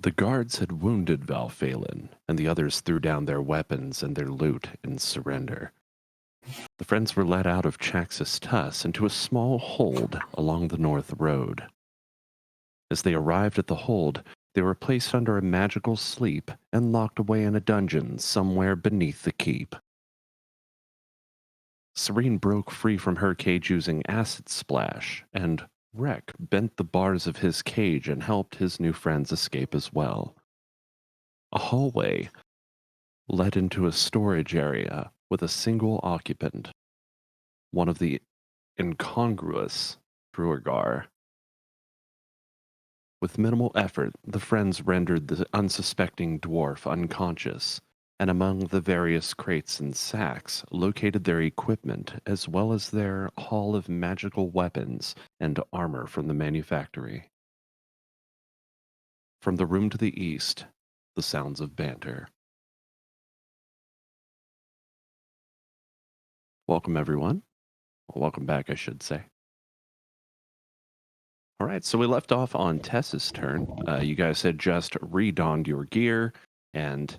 The guards had wounded Valphalin, and the others threw down their weapons and their loot in surrender. The friends were led out of Chaxis Tuss into a small hold along the North Road. As they arrived at the hold, they were placed under a magical sleep and locked away in a dungeon somewhere beneath the keep. Cyrene broke free from her cage using acid splash, and Rek bent the bars of his cage and helped his new friends escape as well. A hallway led into a storage area with a single occupant, one of the incongruous duergar. With minimal effort, the friends rendered the unsuspecting dwarf unconscious, and among the various crates and sacks located their equipment as well as their haul of magical weapons and armor from the manufactory. From the room to the east, the sounds of banter. Welcome, everyone. Well, welcome back, I should say. All right, so we left off on Tess's turn. You guys had just redonned your gear, and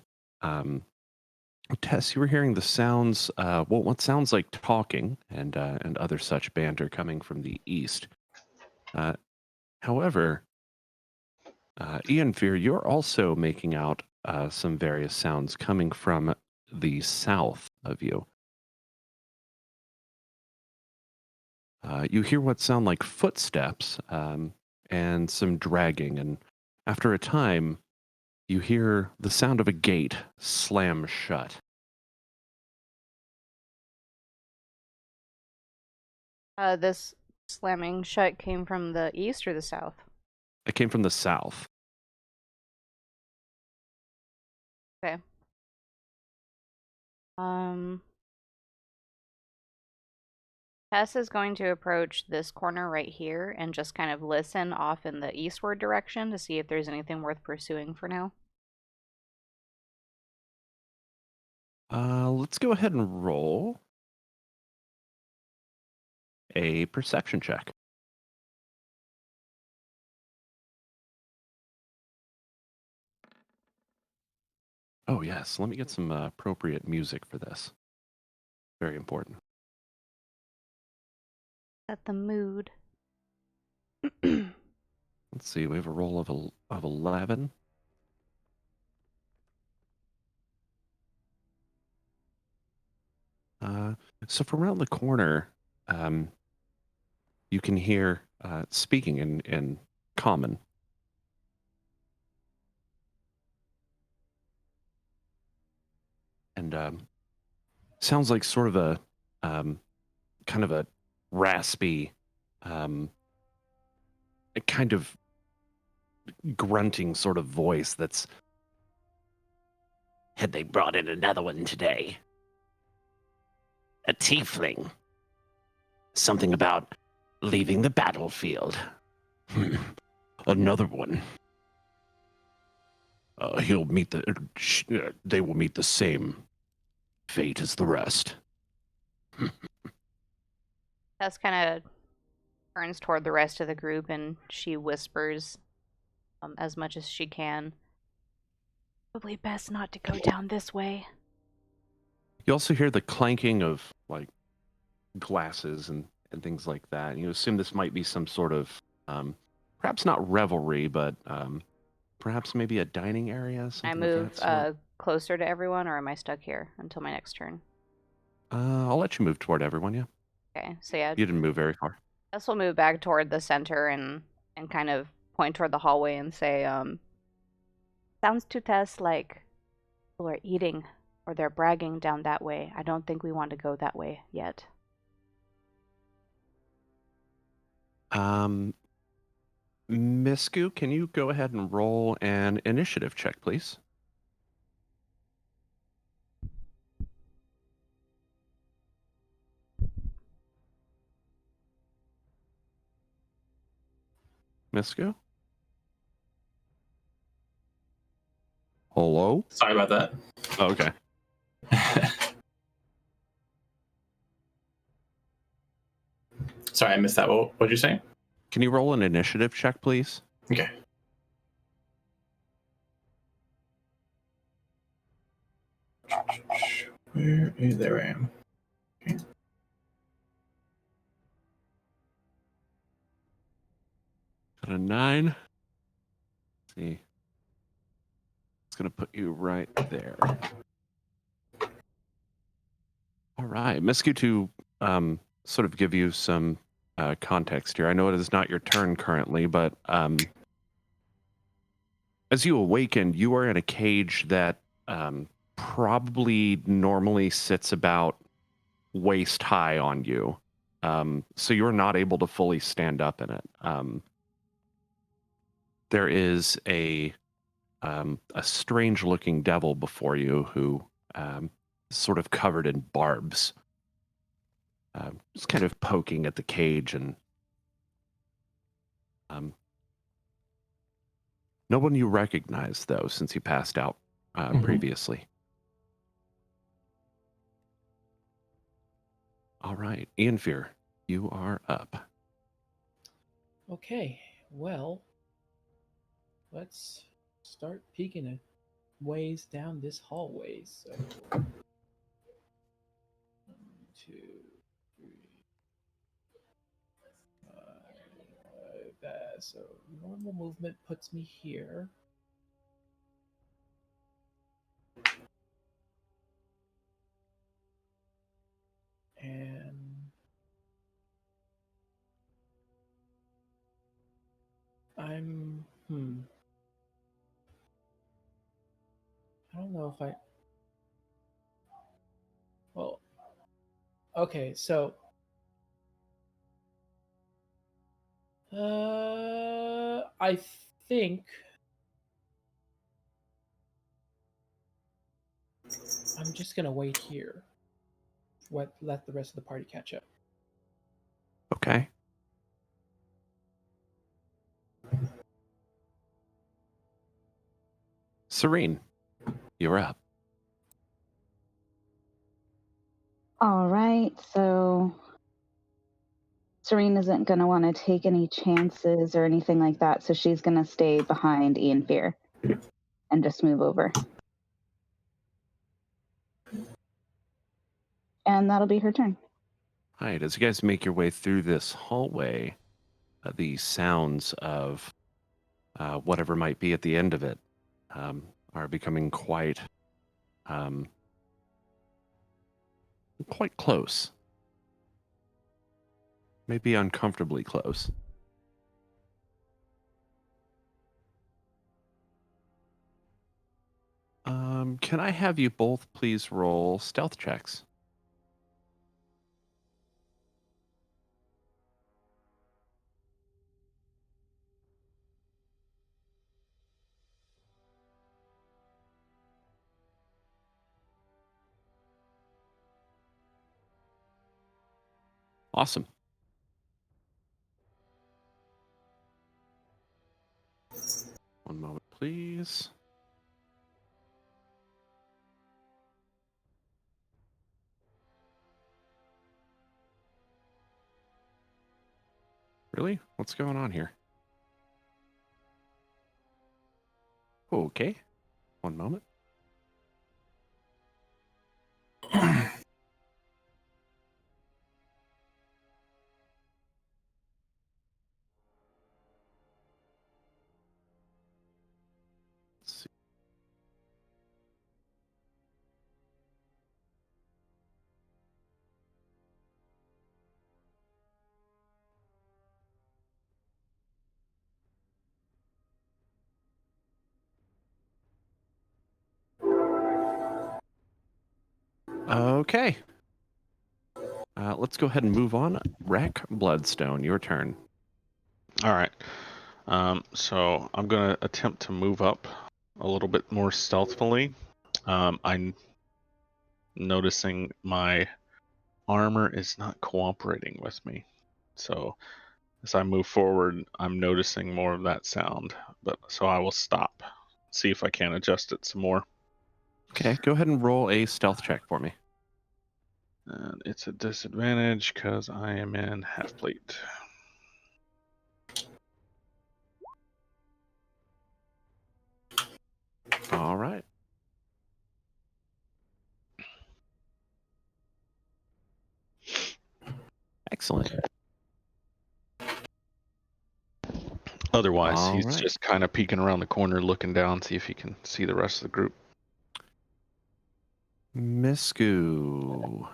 Tess, you were hearing the sounds, what sounds like talking and other such banter coming from the east. However, Ian Fear, you're also making out some various sounds coming from the south of you. You hear what sound like footsteps and some dragging, and after a time, you hear the sound of a gate slam shut. This slamming shut came from the east or the south? It came from the south. Okay. Tess is going to approach this corner right here and just kind of listen off in the eastward direction to see if there's anything worth pursuing for now. Let's go ahead and roll a perception check. Oh, yes. Let me get some appropriate music for this. Very important. Set the mood. Let's see. We have a roll of 11. So from around the corner, you can hear speaking in common. And sounds like sort of a kind of a raspy, a kind of grunting sort of voice that's. Had they brought in another one today? A tiefling. Something about leaving the battlefield. Another one. He'll meet they will meet the same fate as the rest. Tess kind of turns toward the rest of the group and she whispers as much as she can. Probably best not to go down this way. You also hear the clanking of like glasses and things like that. You assume this might be some sort of perhaps not revelry, but perhaps maybe a dining area. I Something move of that sort. closer to everyone, or am I stuck here until my next turn? I'll let you move toward everyone. Yeah. Okay, so yeah, You didn't move very far. Tess will move back toward the center and kind of point toward the hallway and say, sounds to Tess like people are eating or they're bragging down that way. I don't think we want to go that way yet. Misku, can you go ahead and roll an initiative check, please? Misku? Hello? Sorry about that. Oh, okay. Sorry, I missed that. What did you say? Can you roll an initiative check, please? Okay. Where is there? I am. Got a 9. Let's see. It's going to put you right there. All right. Misku, to sort of give you some context here. I know it is not your turn currently, but as you awaken, you are in a cage that probably normally sits about waist high on you. So you're not able to fully stand up in it. There is a strange looking devil before you who is sort of covered in barbs. Just kind of poking at the cage, and no one you recognize, though, since you passed out previously. All right, Ianfear, you are up. Okay, well, let's start peeking a ways down this hallway. So, 1, 2, 3, 5. So normal movement puts me here. And I'm I don't know if I well okay, so I think I'm just gonna wait here. Let the rest of the party catch up. Okay. Cyrene, you're up. All right, so Cyrene isn't going to want to take any chances or anything like that, so she's going to stay behind Ianfear and just move over. And that'll be her turn. All right, as you guys make your way through this hallway, the sounds of whatever might be at the end of it are becoming quite close. Maybe uncomfortably close. Can I have you both please roll stealth checks? Awesome. One moment, please. Really? What's going on here? Okay. One moment. Let's see. Okay. Let's go ahead and move on. Wreck Bloodstone, your turn. All right. So I'm going to attempt to move up a little bit more stealthily. I'm noticing my armor is not cooperating with me. So as I move forward, I'm noticing more of that sound. So I will stop, see if I can adjust it some more. Okay, go ahead and roll a stealth check for me. And it's a disadvantage because I am in half plate. All right. Excellent. Otherwise, All he's right. just kind of peeking around the corner, looking down, see if he can see the rest of the group. Misku,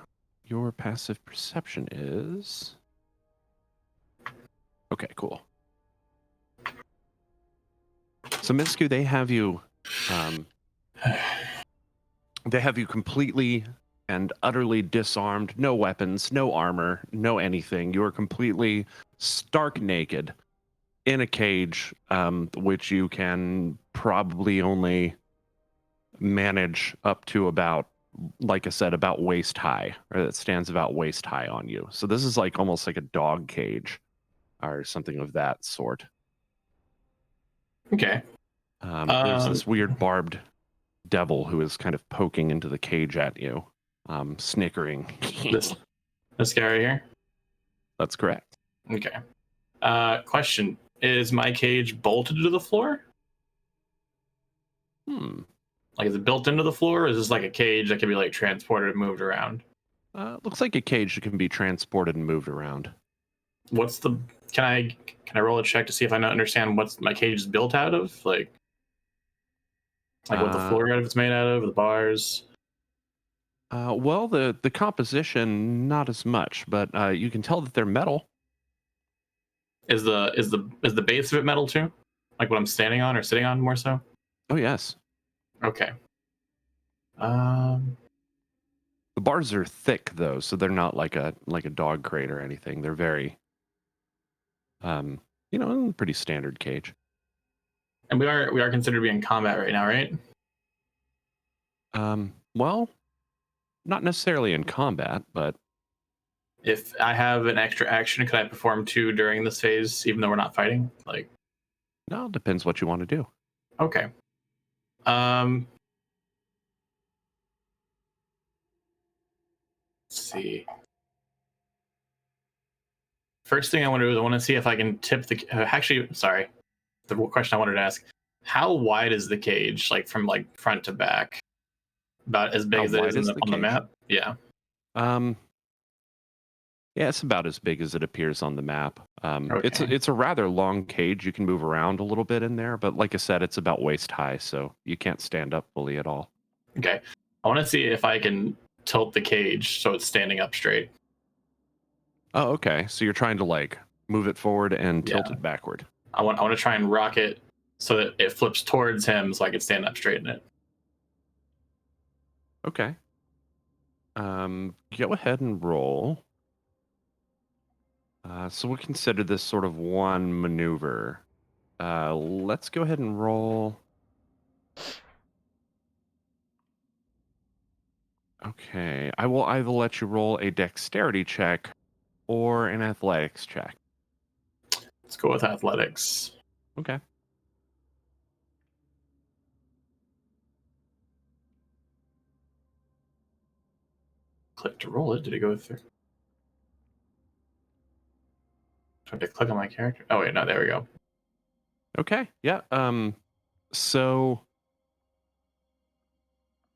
your passive perception is... Okay, cool. So Misku, they have you completely and utterly disarmed, no weapons, no armor, no anything. You are completely stark naked in a cage, which you can probably only manage up to about, like I said, about waist high, or it stands about waist high on you. So this is like almost like a dog cage or something of that sort. Okay. There's this weird barbed devil who is kind of poking into the cage at you, snickering. This guy right here. That's correct. Okay. Question: is my cage bolted to the floor? Like, is it built into the floor, or is this like a cage that can be like transported and moved around? Looks like a cage that can be transported and moved around. What's the? Can I roll a check to see if I understand what my cage is built out of? Like what the floor out of it's made out of, the bars. Well, the composition not as much, but you can tell that they're metal. Is the base of it metal too? Like what I'm standing on or sitting on, more so? Oh yes. Okay. The bars are thick though, so they're not like a dog crate or anything. They're very, pretty standard cage. And we are considered to be in combat right now, right? Well, not necessarily in combat, but If I have an extra action, could I perform 2 during this phase, even though we're not fighting? Like, no, it depends what you want to do. okay. Let's see. First thing I want to do is I want to see if I can tip the. Actually, sorry. The question I wanted to ask: how wide is the cage, like from like front to back? About as big How as it wide is is on the the cage? map. Yeah. Yeah, it's about as big as it appears on the map. Okay. It's a rather long cage. You can move around a little bit in there, but like I said, it's about waist high, so you can't stand up fully at all. Okay. I want to see if I can tilt the cage so it's standing up straight. Oh, okay. So you're trying to like move it forward and tilt Yeah. it backward. I want to try and rock it so that it flips towards him, so I can stand up straight in it. Okay. Go ahead and roll. So we'll consider this sort of one maneuver. Let's go ahead and roll. Okay. I will either let you roll a dexterity check or an athletics check. Let's go with athletics. Okay. Click to roll it. Did it go through? Trying to click on my character. Oh wait, no, there we go. Okay. Yeah. So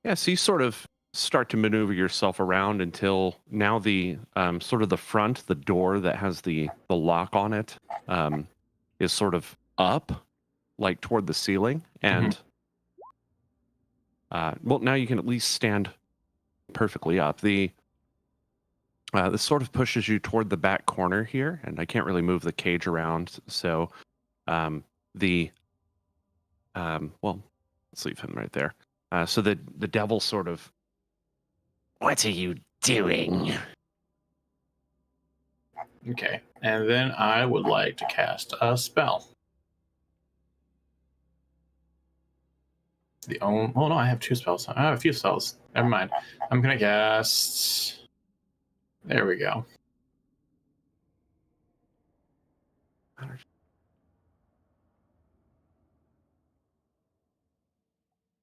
you sort of start to maneuver yourself around until now the sort of the front, the door that has the lock on it, is sort of up, like toward the ceiling, and well, now you can at least stand perfectly up. This sort of pushes you toward the back corner here, and I can't really move the cage around, so well, let's leave him right there. So the devil sort of, what are you doing? Okay, and then I would like to cast a spell. Oh no, I have 2 spells. I have a few spells. Never mind. I'm gonna cast. There we go.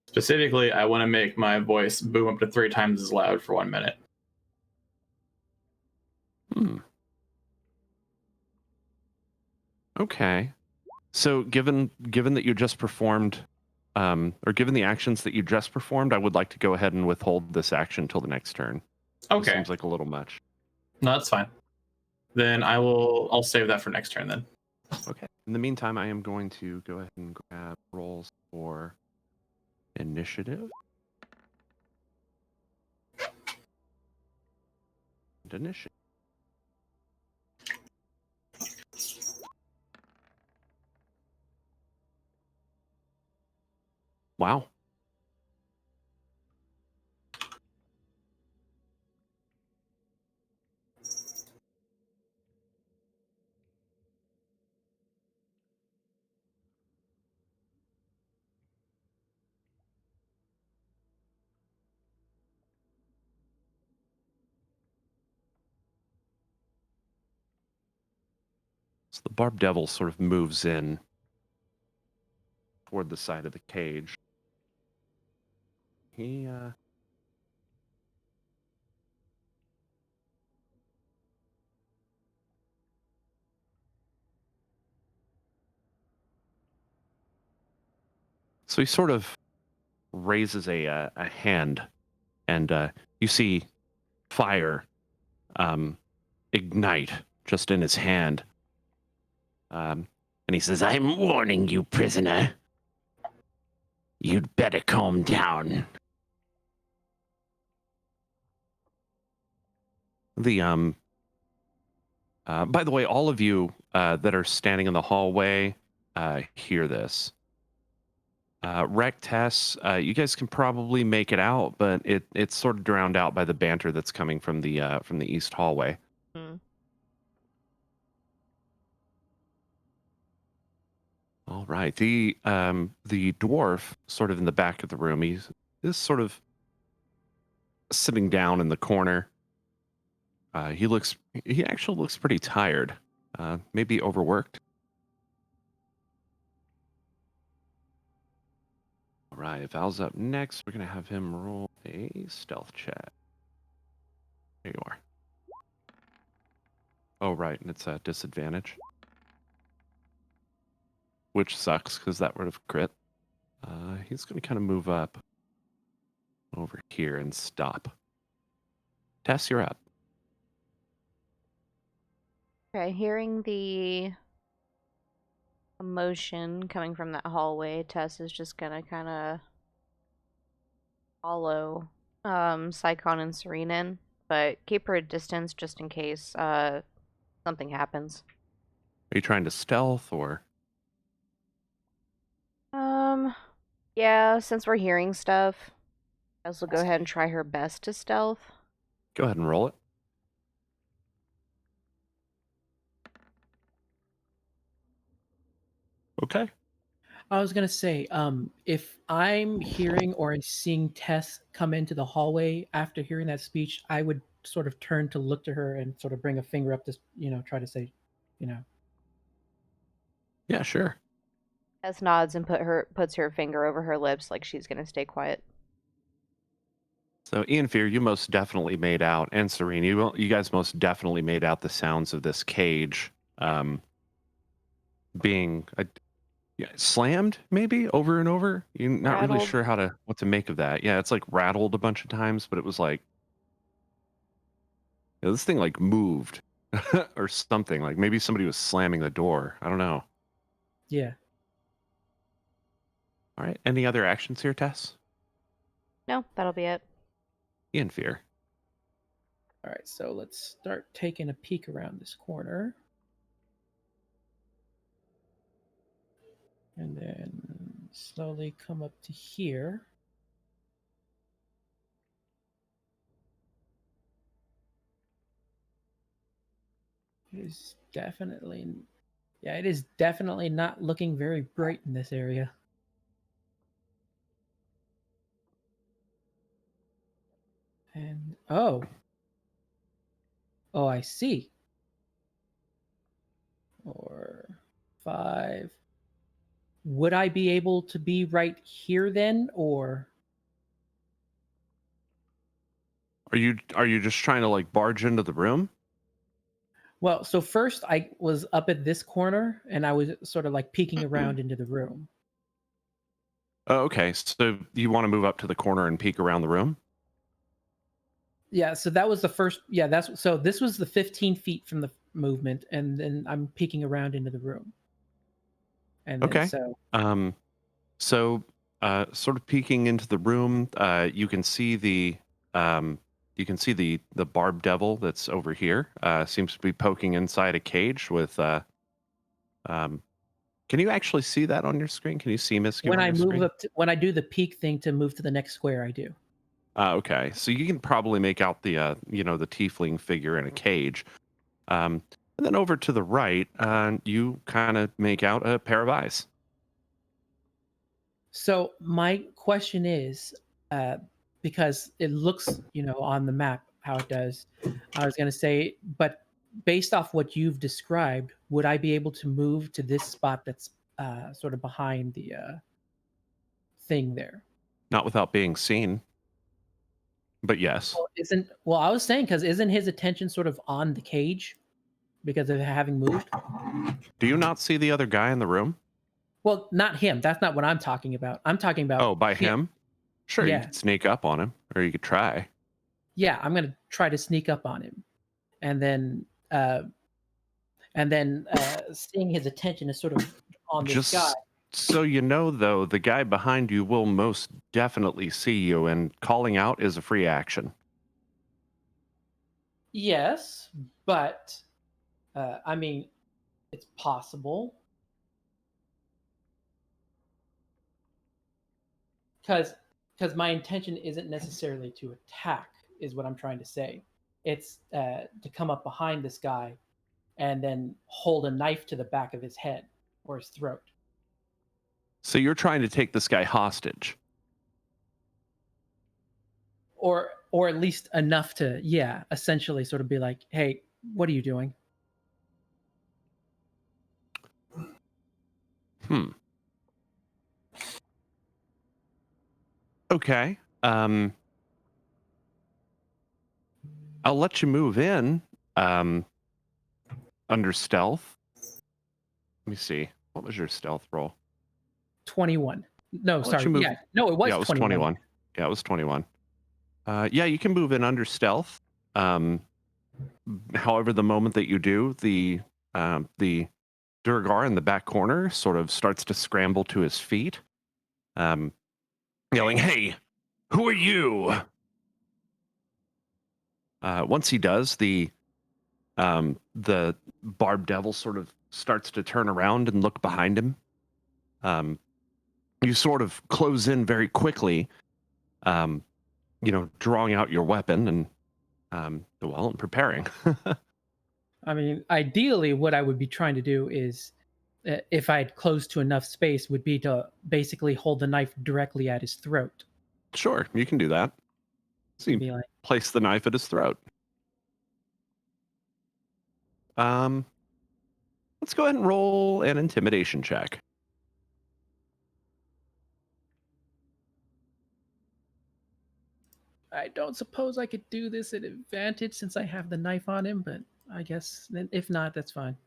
Specifically, I want to make my voice boom up to 3 times as loud for 1 minute. Okay. So given that you just performed, or given the actions that you just performed, I would like to go ahead and withhold this action till the next turn. Okay. It seems like a little much. No, that's fine. Then I'll save that for next turn then. Okay. In the meantime, I am going to go ahead and grab rolls for initiative. And initiative. Wow. So the barbed devil sort of moves in toward the side of the cage. He so he sort of raises a hand, and you see fire ignite just in his hand. And he says, "I'm warning you, prisoner. You'd better calm down." The by the way, all of you that are standing in the hallway hear this. Rec Tess, you guys can probably make it out, but it's sort of drowned out by the banter that's coming from the east hallway. Hmm. All right, the dwarf sort of in the back of the room. He's sort of sitting down in the corner. He actually looks pretty tired, maybe overworked. All right, if Al's up next, we're gonna have him roll a stealth check. There you are. Oh, right, and it's a disadvantage, which sucks because that would have crit. He's gonna kind of move up over here and stop. Tess, you're up. Okay, hearing the emotion coming from that hallway, Tess is just gonna kind of follow Sycon and Cyrene in, but keep her at distance just in case something happens. Are you trying to stealth or? Yeah, since we're hearing stuff, Tess will go ahead and try her best to stealth. Go ahead and roll it. Okay. I was gonna say, if I'm hearing or seeing Tess come into the hallway after hearing that speech, I would sort of turn to look to her and sort of bring a finger up to, try to say, you know. Yeah, sure. Tess nods and puts her finger over her lips like she's gonna stay quiet. So, Ian Fear, you most definitely made out, and Cyrene, you guys most definitely made out the sounds of this cage being slammed, maybe over and over. You're not really Rattled. sure what to make of that. Yeah, it's like rattled a bunch of times, but it was like this thing like moved or something. Like maybe somebody was slamming the door. I don't know. Yeah. All right. Any other actions here, Tess? No, that'll be it. Ian Fear. All right, so let's start taking a peek around this corner. And then slowly come up to here. It is definitely not looking very bright in this area. And oh, I see. 4, 5. Would I be able to be right here then, or? Are you just trying to like barge into the room? Well, so first I was up at this corner and I was sort of like peeking around into the room. Oh, okay. So you want to move up to the corner and peek around the room? Yeah, so that was the first. Yeah, this was the 15 feet from movement, and then I'm peeking around into the room. And then Okay. so So, sort of peeking into the room, you can see the barb devil that's over here. Seems to be poking inside a cage with. Can you actually see that on your screen? Can you see Misku when on I your move screen? up, when I do the peek thing to move to the next square, I do. Okay, so you can probably make out the the tiefling figure in a cage. And then over to the right, you kind of make out a pair of eyes. So my question is, because it looks, on the map how it does, I was going to say, but based off what you've described, would I be able to move to this spot that's sort of behind the thing there? Not without being seen, but yes. Well, I was saying because isn't his attention sort of on the cage because of having moved? Do you not see the other guy in the room? Well, not him. That's not what I'm talking about. I'm talking about Oh, by him. him? Sure, you Yeah. could sneak up on him, or you could try. Yeah, I'm gonna try to sneak up on him, and then uh, seeing his attention is sort of on this guy. Just so you know, though, the guy behind you will most definitely see you, and calling out is a free action. Yes, but I mean, it's possible because my intention isn't necessarily to attack, is what I'm trying to say. It's to come up behind this guy and then hold a knife to the back of his head or his throat. So you're trying to take this guy hostage. Or at least enough to, yeah, essentially sort of be like, hey, what are you doing? Okay. I'll let you move in under stealth. Let me see. What was your stealth roll? 21. No, I'll let sorry. you move. Yeah, no, it was Yeah, it was 21. 21. Yeah, it was 21. Yeah, you can move in under stealth. However, the moment that you do, the duergar in the back corner sort of starts to scramble to his feet, yelling, "Hey, who are you?" Once he does, the barb devil sort of starts to turn around and look behind him. You sort of close in very quickly, drawing out your weapon and and preparing. I mean, ideally, what I would be trying to do is, if I had close to enough space, would be to basically hold the knife directly at his throat. Sure, you can do that. So And you be like, place the knife at his throat. Let's go ahead and roll an intimidation check. I don't suppose I could do this at advantage since I have the knife on him, but I guess if not, that's fine.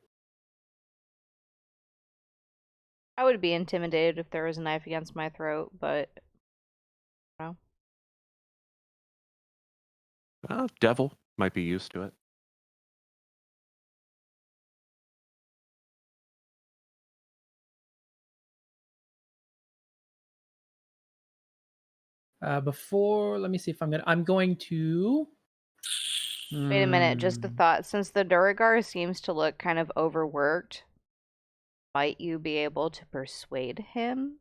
I would be intimidated if there was a knife against my throat, but no. Devil might be used to it. Let me see if I'm going to. Wait a minute, just a thought. Since the duergar seems to look kind of overworked, might you be able to persuade him?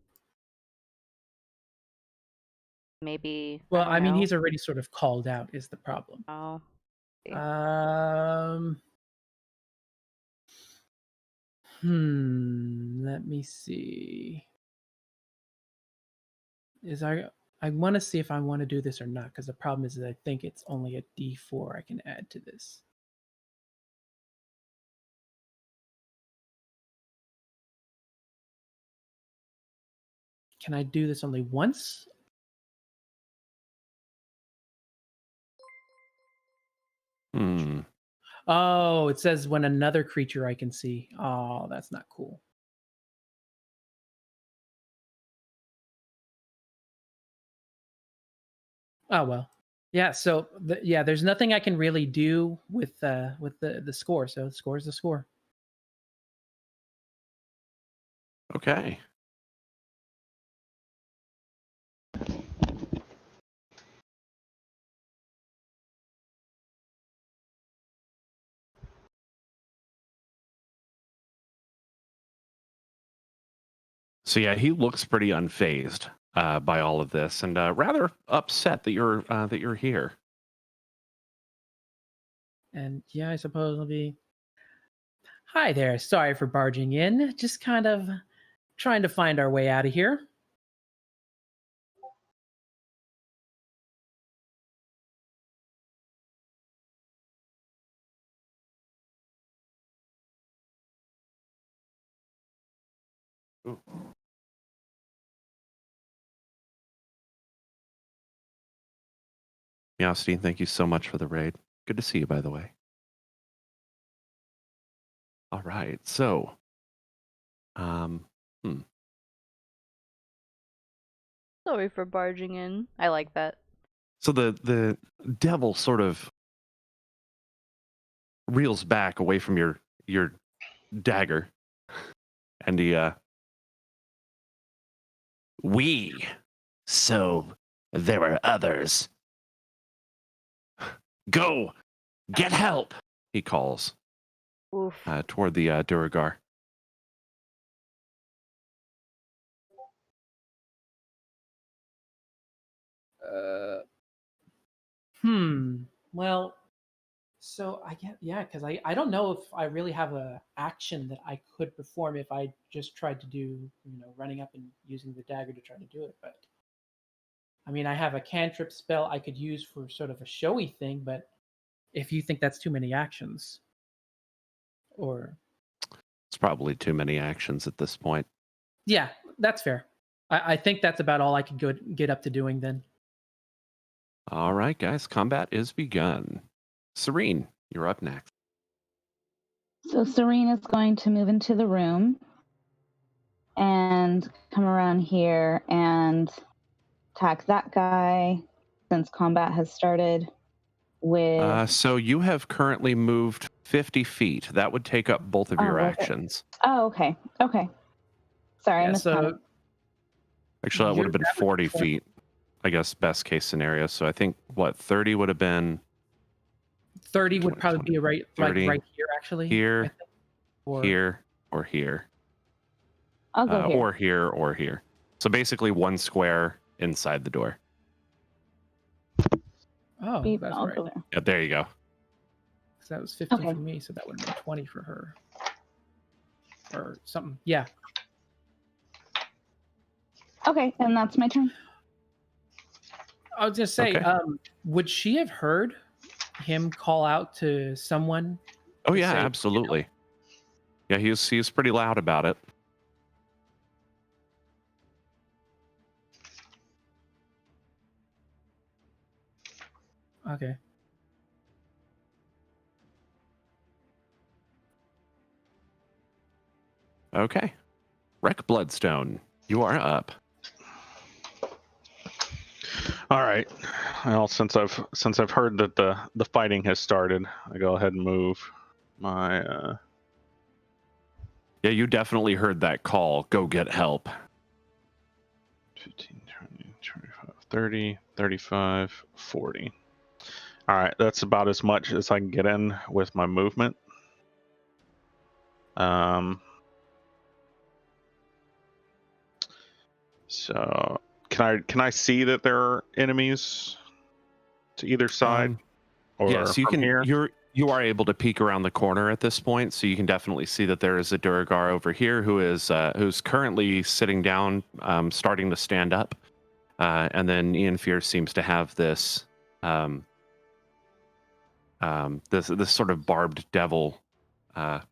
Maybe. Well, I I mean, don't he's already sort of called out, is the problem. know. Um. Let me see. I want to see if I want to do this or not, because the problem is that I think it's only a D4 I can add to this. Can I do this only once? Oh, it says when another creature I can see. Oh, that's not cool. Oh well. Yeah, so there's nothing I can really do with the score. So the score is the score. Okay. So yeah, he looks pretty unfazed by all of this, and rather upset that you're here. And yeah, I suppose it'll be. Hi there. Sorry for barging in. Just kind of trying to find our way out of here. Ooh. Meowstein, thank you so much for the raid. Good to see you, by the way. All right, so, Sorry for barging in. I like that. So the devil sort of reels back away from your dagger, and he so there were others. Go get help, he calls Oof. toward the duergar. Well, so I get because I don't know if I really have a action that I could perform if I just tried to do running up and using the dagger to try to do it. But I mean, I have a cantrip spell I could use for sort of a showy thing. But if you think that's too many actions, or It's probably too many actions at this point. yeah, that's fair. I think that's about all I could get up to doing then. All right, guys, combat is begun. Cyrene, you're up next. So Cyrene is going to move into the room and come around here and attack that guy since combat has started with... So you have currently moved 50 feet. That would take up both of your actions. Oh, okay. Okay. Sorry, I miscounted. Actually, that would have been 40 feet, I guess, best case scenario. So I think, 30 would have been... 30 would probably be right here, actually. Here, here, or here. I'll go here. Or here, or here. So basically one square inside the door. Oh, that's right. Yeah, there you go. So that was 15 for me, so that would have been 20 for her. Or something. Yeah. Okay, and that's my turn. I was just say, would she have heard him call out to someone? Oh yeah, absolutely. Yeah, he's pretty loud about it. Okay. Okay. Wreck Bloodstone, you are up. All right. Well, since I've heard that the fighting has started, I go ahead and move my. Yeah, you definitely heard that call. Go get help. 15, 20, 25, 30, 35, 40. All right, that's about as much as I can get in with my movement. So can I see that there are enemies to either side? Or yes, you can. Here? You are able to peek around the corner at this point, so you can definitely see that there is a duergar over here who's currently sitting down, starting to stand up, and then Ian Fear seems to have this this sort of barbed devil at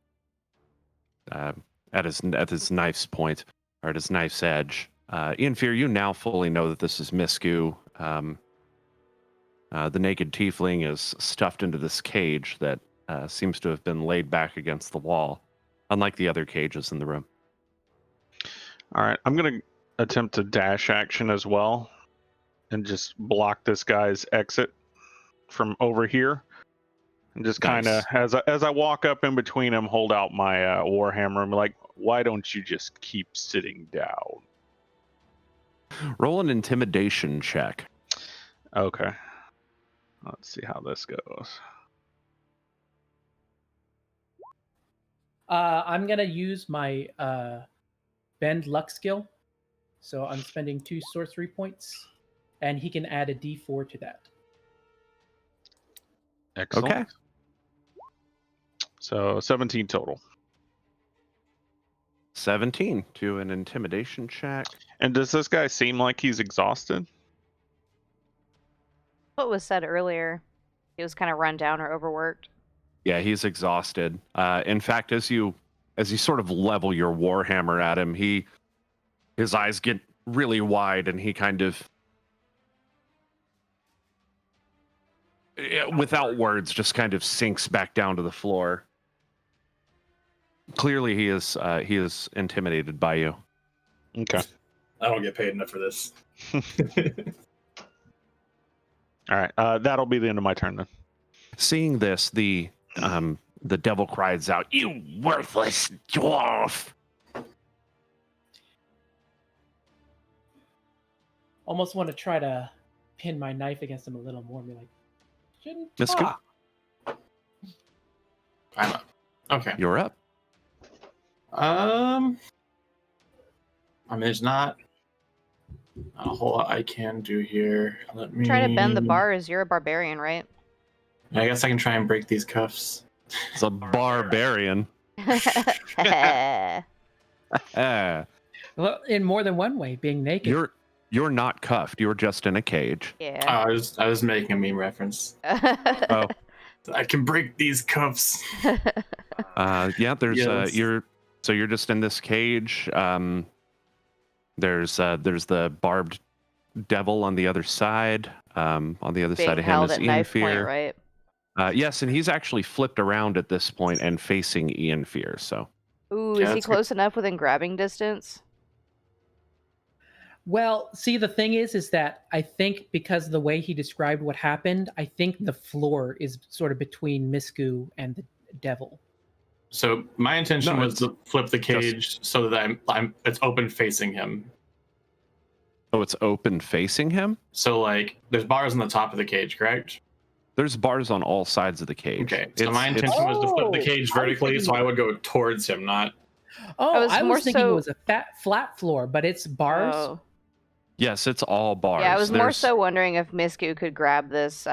his knife's point, or at his knife's edge. Ian Fear, you now fully know that this is Misku. The naked tiefling is stuffed into this cage that seems to have been laid back against the wall, unlike the other cages in the room. All right, I'm going to attempt a dash action as well and just block this guy's exit. from over here, and just kind of Nice. as I walk up in between them, hold out my warhammer and be like, "Why don't you just keep sitting down?" Roll an intimidation check. Okay. Let's see how this goes. I'm gonna use my bend luck skill, so I'm spending 2 sorcery points, and he can add a D4 to that. Excellent. Okay. So 17 total. 17 to an intimidation check. And does this guy seem like he's exhausted? What was said earlier, he was kind of run down or overworked. Yeah, he's exhausted. In fact, as you sort of level your warhammer at him, his eyes get really wide, and he kind of, without words, just kind of sinks back down to the floor. Clearly, he is intimidated by you. Okay. I don't get paid enough for this. All right. That'll be the end of my turn then. Seeing this, the devil cries out, "You worthless dwarf!" Almost want to try to pin my knife against him a little more and be like, shouldn't Misku? talk. I'm up. Okay. You're up. I mean, there's not a whole lot I can do here. Let me Try to bend the bars. You're a barbarian, right? I guess I can try and break these cuffs. It's a barbarian. Yeah. Well, in more than one way, being naked. You're not cuffed. You're just in a cage. I was making a meme reference. Oh, I can break these cuffs. yeah. There's Yes. you're just in this cage. There's the barbed devil on the other side. On the other Being side of him held is at knife point, Fear. right? Yes, and he's actually flipped around at this point and facing Ian Fear. So Ooh, Yeah, is he that's good. close enough within grabbing distance? Well, see, the thing is that I think because of the way he described what happened, I think the floor is sort of between Misku and the devil. So my intention No, was to flip the cage so that it's open facing him. oh, it's open facing him. So like there's bars on the top of the cage, correct? There's bars on all sides of the cage. Okay. So my intention was to flip the cage vertically, so I would go towards him, not. Oh, was I more was thinking it so- was a flat floor, but it's bars. Oh. Yes, it's all bars. Yeah, I was more There's- so wondering if Misku could grab this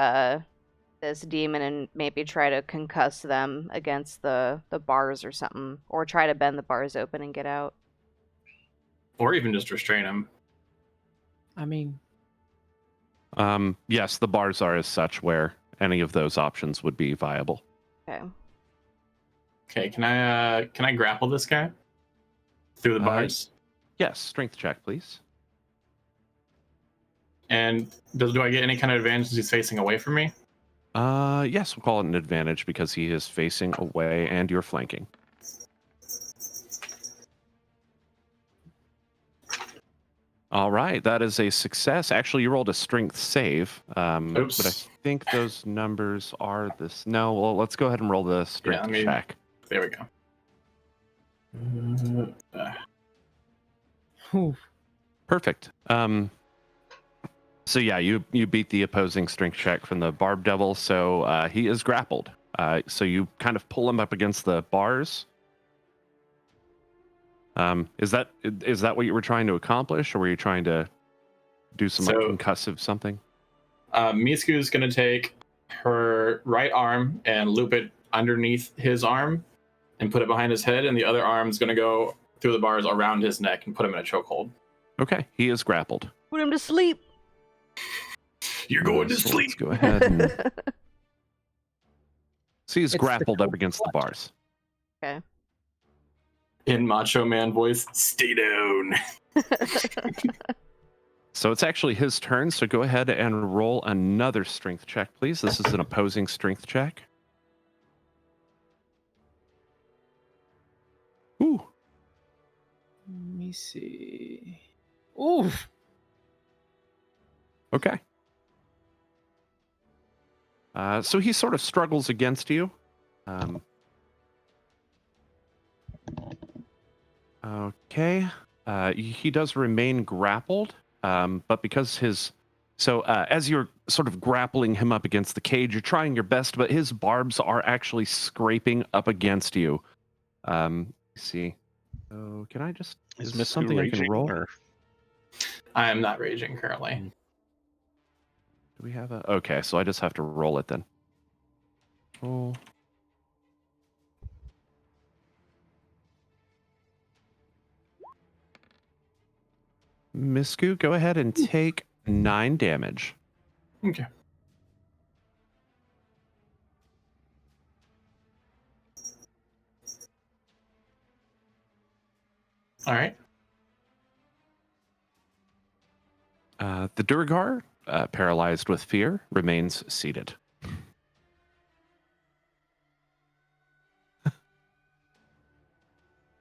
this demon and maybe try to concuss them against the bars or something, or try to bend the bars open and get out. Or even just restrain him. I mean, Yes, the bars are as such where any of those options would be viable. Okay. Okay, can I grapple this guy through the bars? Yes, strength check, please. And do I get any kind of advantage since he's facing away from me? Yes, we'll call it an advantage because he is facing away and you're flanking. All right, that is a success. Actually, you rolled a strength save, Oops. but I think those numbers are this. No, well, let's go ahead and roll the strength check. There we go. whew. Perfect. So yeah, you beat the opposing strength check from the Barb Devil, so he is grappled. So you kind of pull him up against the bars. Is that what you were trying to accomplish, or were you trying to do some like, concussive something? Misku's gonna take her right arm and loop it underneath his arm and put it behind his head, and the other arm's gonna go through the bars around his neck and put him in a chokehold. Okay, he is grappled. Put him to sleep. You're going to So sleep. Let's go ahead and so he's It's the grappled up cold against the bars. Okay. In Macho Man voice, stay down. So it's actually his turn. So go ahead and roll another strength check, please. This is an opposing strength check. Ooh. Let me see. Oof. Okay. So he sort of struggles against you. Okay. He does remain grappled, but because as you're sort of grappling him up against the cage, you're trying your best, but his barbs are actually scraping up against you. Let's see. So can I just... Is this Misku something I can raging, roll? or- I am not raging currently. Do we have a... Okay, so I just have to roll it then. Roll. Misku, go ahead and take 9 damage. Okay. All right. The duergar, paralyzed with fear, remains seated.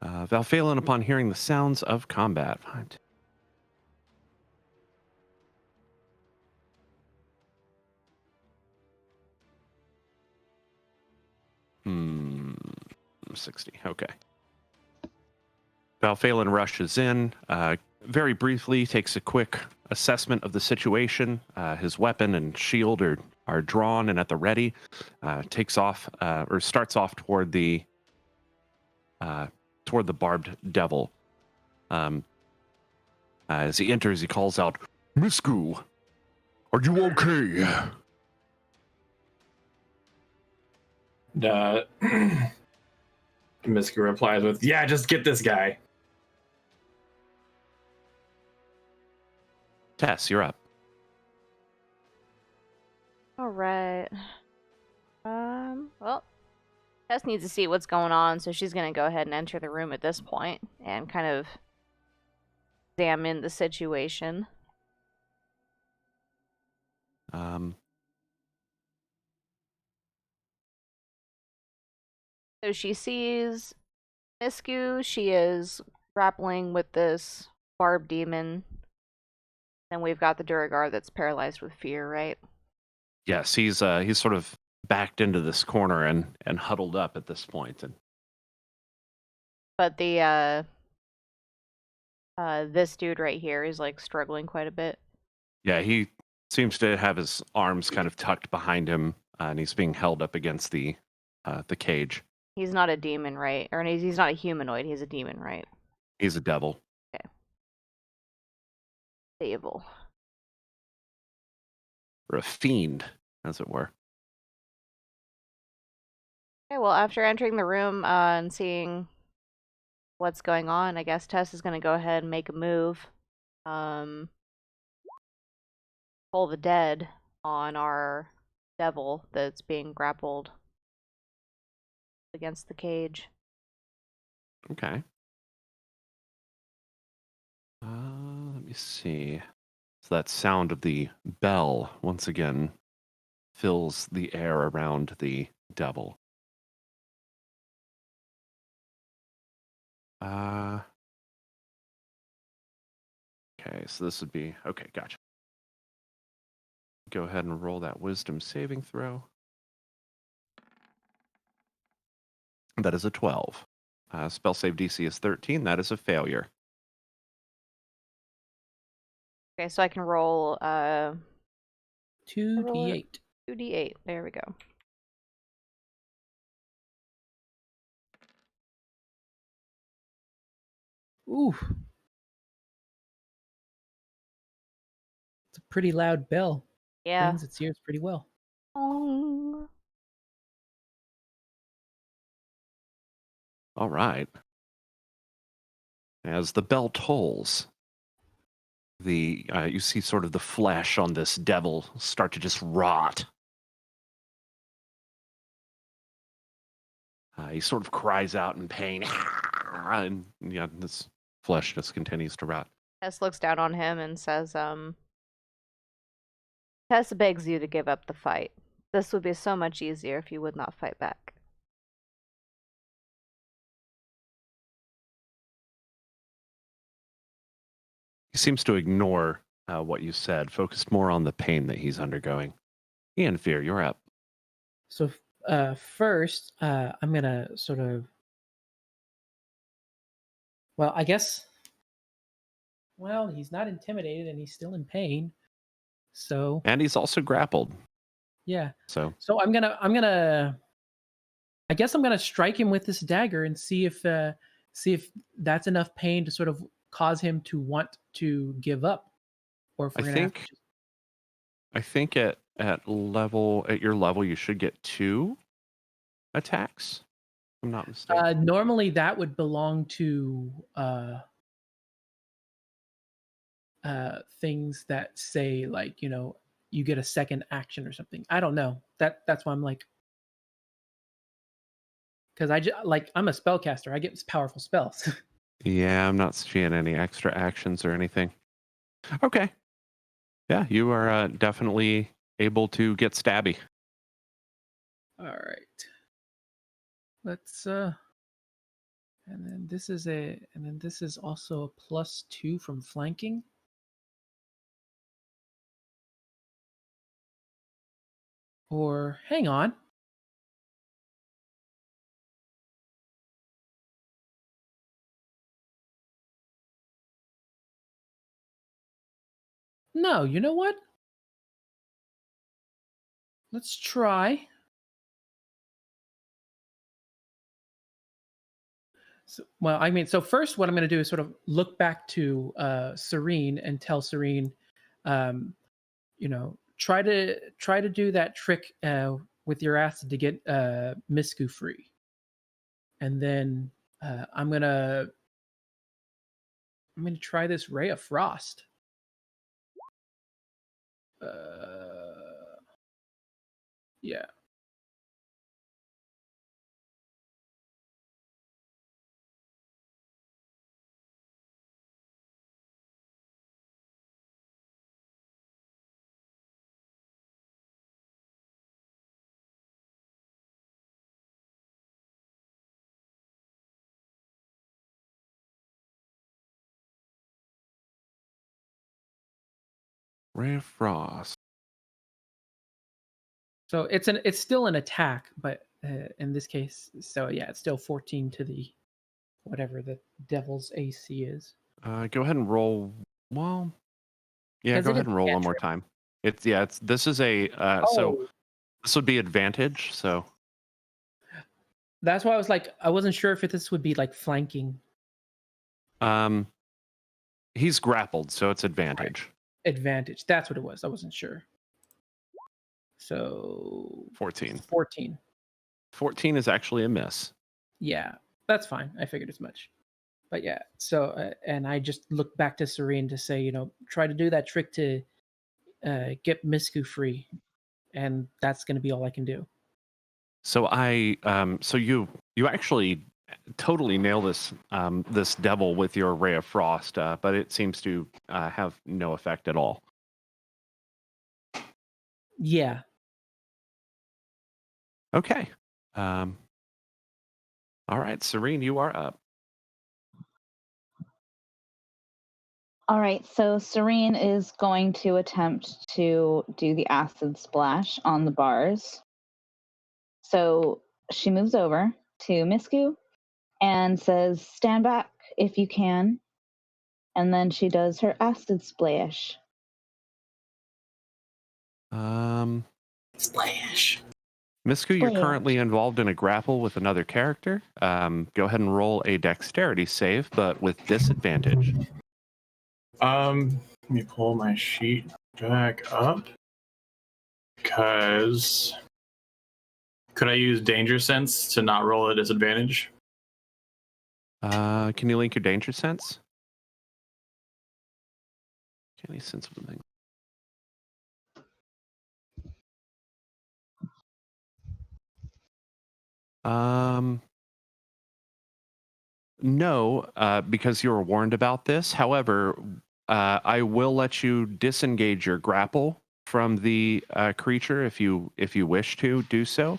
Valphalin, upon hearing the sounds of combat. Hmm. 60. Okay. Valphalin rushes in, very briefly takes a quick assessment of the situation. His weapon and shield are drawn and at the ready. Takes off, or starts off toward the barbed devil. As he enters, he calls out, "Misku, are you okay?" Misku replies with, "Yeah, just get this guy." Tess, you're up. All right. Well, Tess needs to see what's going on, so she's gonna go ahead and enter the room at this point and kind of examine the situation. So she sees Misku. She is grappling with this barb demon. Then we've got the duergar that's paralyzed with fear, right? Yes, he's sort of backed into this corner and huddled up at this point. And But the this dude right here is like struggling quite a bit. yeah, he seems to have his arms kind of tucked behind him, and he's being held up against the cage. He's not a demon, right? Or he's not a humanoid. He's a demon, right? He's a devil. Okay. Devil. Or a fiend, as it were. Okay, well, after entering the room and seeing what's going on, I guess Tess is going to go ahead and make a move. Pull the dead on our devil that's being grappled against the cage. Okay. Let me see. So that sound of the bell once again fills the air around the devil. Okay, so this would be... Okay, gotcha. Go ahead and roll that wisdom saving throw. That is a 12. Spell save DC is 13. That is a failure. Okay, so I can roll 2d8. 2d8. There we go. Ooh. It's a pretty loud bell. Yeah. Cleans its ears pretty well. Oh. All right. As the bell tolls, you see sort of the flesh on this devil start to just rot. He sort of cries out in pain, and yeah, this flesh just continues to rot. Tess looks down on him and says, Tess begs you to give up the fight. This would be so much easier if you would not fight back. He seems to ignore what you said, focused more on the pain that he's undergoing. Ian Fear, you're up. So first, I'm gonna sort of. Well, I guess. Well, he's not intimidated, and he's still in pain. So And he's also grappled. yeah. So So I'm gonna. I guess I'm gonna strike him with this dagger and see if that's enough pain to sort of cause him to want to give up, or if I we're gonna have to think just. at your level you should get 2 attacks. If I'm not mistaken. Normally, that would belong to things that say like you get a second action or something. I don't know. That's why I'm like, because I'm a spellcaster. I get powerful spells. Yeah, I'm not seeing any extra actions or anything. Okay. Yeah, you are definitely able to get stabby. All right. Let's and then this is also a +2 from flanking. Or hang on. No, you know what? Let's try. So, well, I mean, so first, what I'm going to do is sort of look back to Cyrene and tell Cyrene, try to do that trick with your acid to get Misku free, and then I'm gonna try this ray of frost. Yeah. Ray of Frost. So it's still an attack, but in this case, so yeah, it's still 14 to the whatever the devil's AC is. Go ahead and roll. Well, yeah, Because go it ahead is and a roll one more cantrip. time. This is a so Oh, this would be advantage. So that's why I was like, I wasn't sure if this would be like flanking. um he's grappled, so it's Right. advantage. Advantage. That's what it was. I wasn't sure. So 14. 14. 14 is actually a miss. Yeah, that's fine. I figured as much. But yeah, so and I just looked back to Cyrene to say, try to do that trick to get Misku free, and that's going to be all I can do. So so you actually totally nail this devil with your ray of frost, but it seems to have no effect at all. Yeah. Okay. All right, Cyrene, you are up. All right, so Cyrene is going to attempt to do the acid splash on the bars. So she moves over to Misku and says, "Stand back if you can." And then she does her acid splash. Splash. Misku, you're Splash. currently involved in a grapple with another character. Go ahead and roll a dexterity save, but with disadvantage. Let me pull my sheet back up. Because could I use danger sense to not roll a disadvantage? Can you link your danger sense? Can you sense something? No, because you were warned about this. However, I will let you disengage your grapple from the creature if you wish to do so,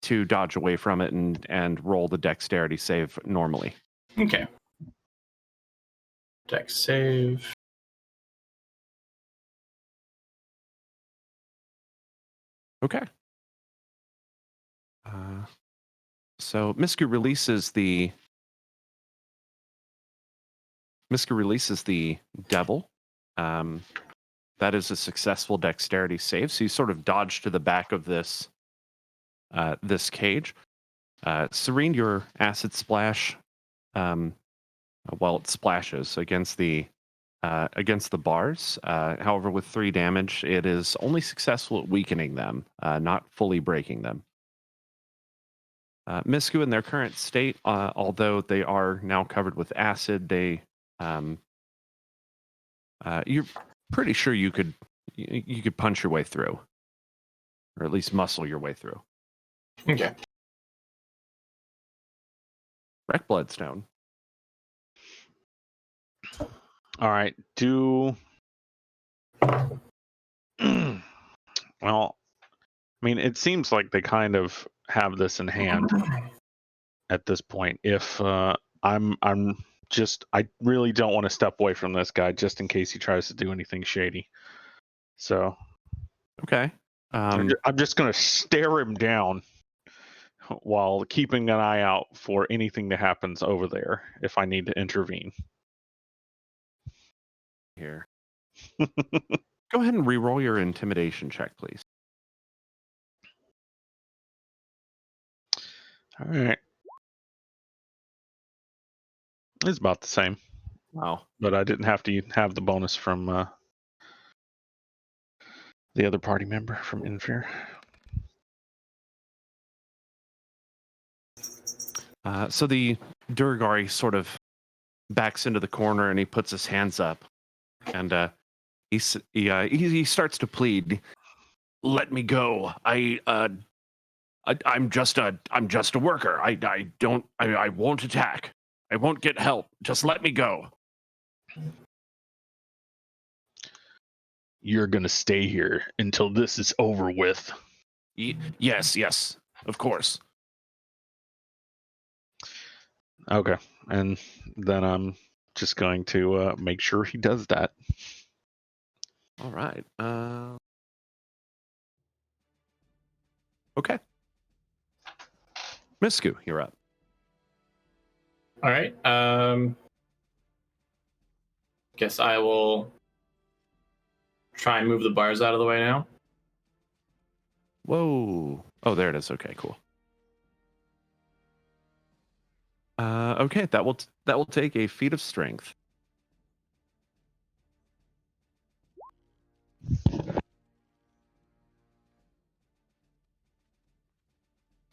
to dodge away from it and roll the dexterity save normally. Okay. Dex save. Okay. So Misku releases the devil. That is a successful dexterity save. So you sort of dodge to the back of this cage. Cyrene, your acid splash, it splashes against the bars. However, with 3 damage, it is only successful at weakening them, not fully breaking them. Misku, in their current state, although they are now covered with acid, you're pretty sure you could punch your way through, or at least muscle your way through. Okay. Wreck Bloodstone. All right. Well, I mean, it seems like they kind of have this in hand at this point. If I really don't want to step away from this guy just in case he tries to do anything shady. So, okay, I'm just gonna stare him down while keeping an eye out for anything that happens over there if I need to intervene. Here, go ahead and re-roll your intimidation check, please. All right. It's about the same. Wow. But I didn't have to have the bonus from the other party member from Infear. So the duergar sort of backs into the corner and he puts his hands up, and he starts to plead, "Let me go. I'm just a worker. I won't attack. I won't get help. Just let me go." You're gonna stay here until this is over with. Yes, of course. Okay, and then I'm just going to make sure he does that. All right. Okay. Misku, you're up. All right. Guess I will try and move the bars out of the way now. Whoa. Oh, there it is. Okay, cool. Okay, that will take a feat of strength.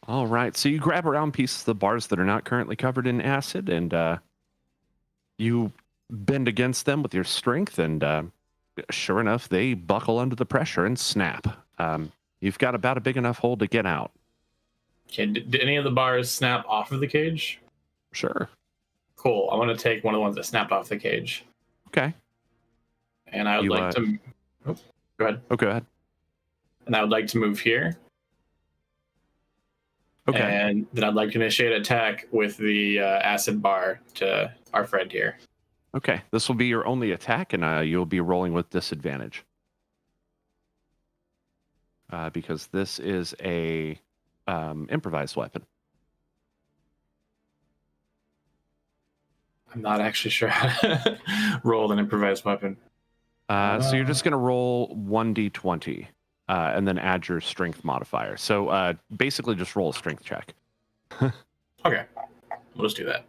All right, so you grab around pieces of the bars that are not currently covered in acid, and you bend against them with your strength, and sure enough, they buckle under the pressure and snap. You've got about a big enough hole to get out. Okay. Did any of the bars snap off of the cage? Sure. Cool. I want to take one of the ones that snapped off the cage. Okay. And I would like to. Oh, go ahead. Oh, go ahead. And I would like to move here. Okay. And then I'd like to initiate attack with the acid bar to our friend here. Okay. This will be your only attack, and you'll be rolling with disadvantage. Because this is a improvised weapon. I'm not actually sure how to roll an improvised weapon. So you're just going to roll 1d20 and then add your strength modifier. So basically just roll a strength check. Okay. We'll just do that.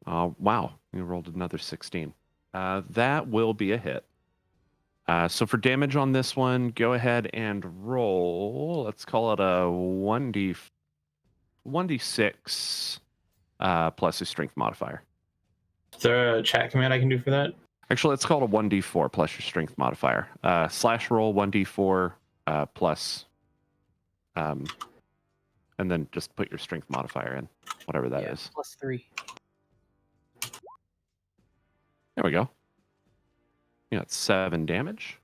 Wow. You rolled another 16. That will be a hit. So for damage on this one, go ahead and roll. Let's call it a 1d6 plus a strength modifier. Is there a chat command I can do for that? Actually, let's call it a 1d4 plus your strength modifier. Slash roll 1d4 plus, and then just put your strength modifier in, whatever that is. +3. There we go. You got 7 damage,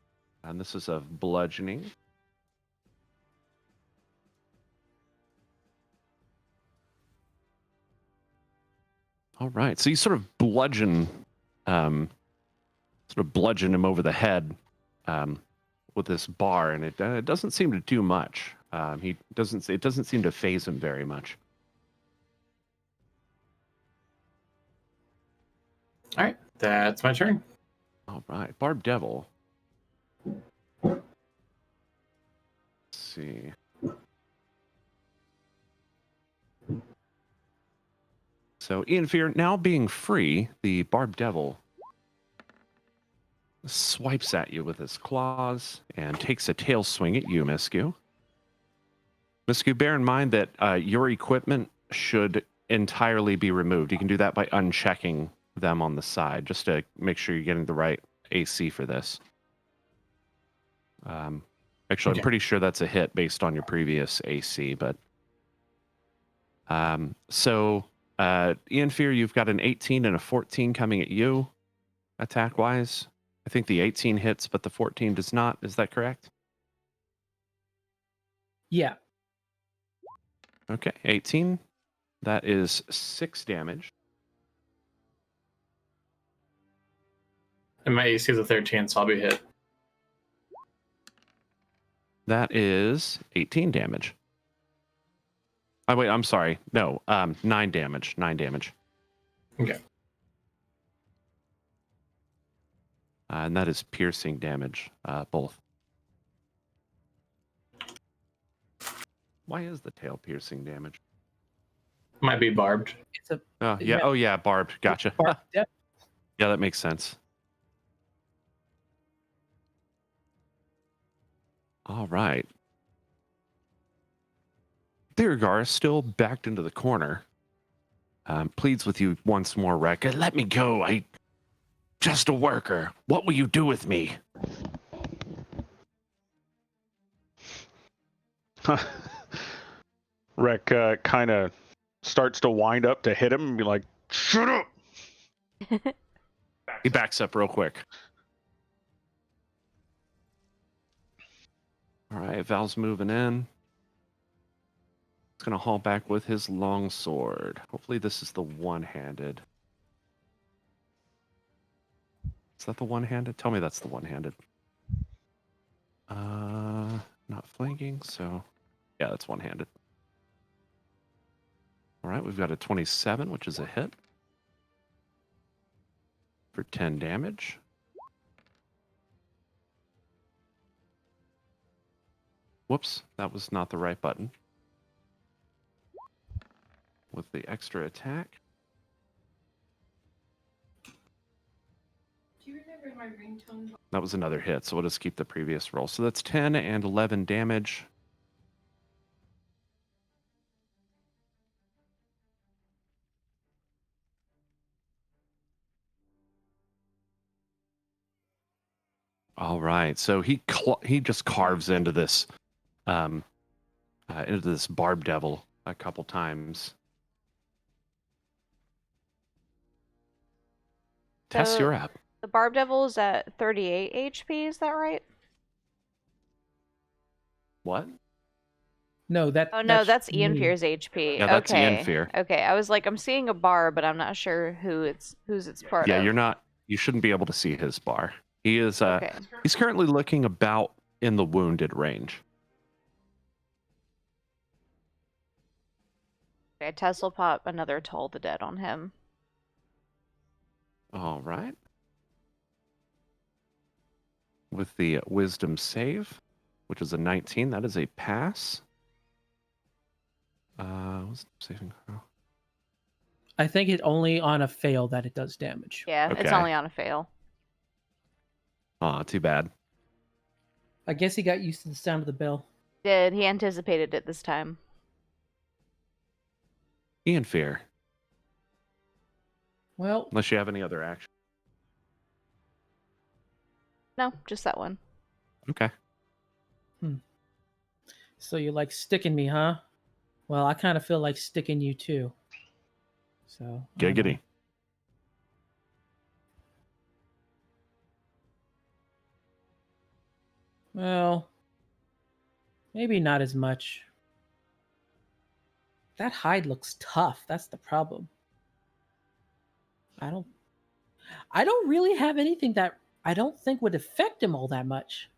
and this is of bludgeoning. All right, so you sort of bludgeon him over the head, with this bar, and it doesn't seem to do much. It doesn't seem to phase him very much. All right, that's my turn. All right, Barb Devil. Let's see. So, Ian Fear, now being free, the Barb Devil swipes at you with his claws and takes a tail swing at you, Misku. Misku, bear in mind that your equipment should entirely be removed. You can do that by unchecking them on the side, just to make sure you're getting the right AC for this. Actually, Okay. I'm pretty sure that's a hit based on your previous AC, but... So, Ian Fear, you've got an 18 and a 14 coming at you, attack-wise. I think the 18 hits, but the 14 does not. Is that correct? Yeah. Okay, 18. That is 6 damage. And my AC is a 13, so I'll be hit. That is 18 damage. Oh, wait, I'm sorry. No, 9 damage. 9 damage. Okay. And that is piercing damage, both. Why is the tail piercing damage? Might be barbed. It's a Oh, yeah. Oh, yeah, barbed. Gotcha. Barb Devil. Yeah, that makes sense. All right. Duergar is still backed into the corner. Pleads with you once more, Rek. Let me go. I just a worker. What will you do with me? Rek kind of starts to wind up to hit him and be like, "Shut up!" He backs up real quick. All right, Val's moving in. He's going to haul back with his long sword. Hopefully this is the one-handed. Is that the one-handed? Tell me that's the one-handed. Not flanking, so... Yeah, that's one-handed. All right, we've got a 27, which is a hit. For 10 damage. Whoops, that was not the right button. With the extra attack. Do you remember my ringtone? That was another hit, so we'll just keep the previous roll. So that's 10 and 11 damage. All right, so he just carves into this barb devil a couple times. Tess, So- you're up. The Barb Devil is at 38 HP, is that right? What? No, that. Oh no, that's Ian me. Fear's HP. Yeah, that's okay. Ian Fear. Okay, I was like, I'm seeing a bar, but I'm not sure whose it's part Yeah, of. you're not. You shouldn't be able to see his bar. He is. Okay. He's currently looking about in the wounded range. Okay, Tess will pop another Toll the Dead on him. All right. With the wisdom save, which is a 19, that is a pass. Wisdom saving throw. I think it only on a fail that it does damage. Yeah, it's Okay. only on a fail. Aw, too bad. I guess he got used to the sound of the bell. Did he anticipated it this time? Ian Fear, Well, unless you have any other action. No, just that one. Okay. so you like sticking me, huh? Well, I kind of feel like sticking you too. So I don't know. Giggity. Well, maybe not as much. That hide looks tough. That's the problem. I don't really have anything that I don't think would affect him all that much.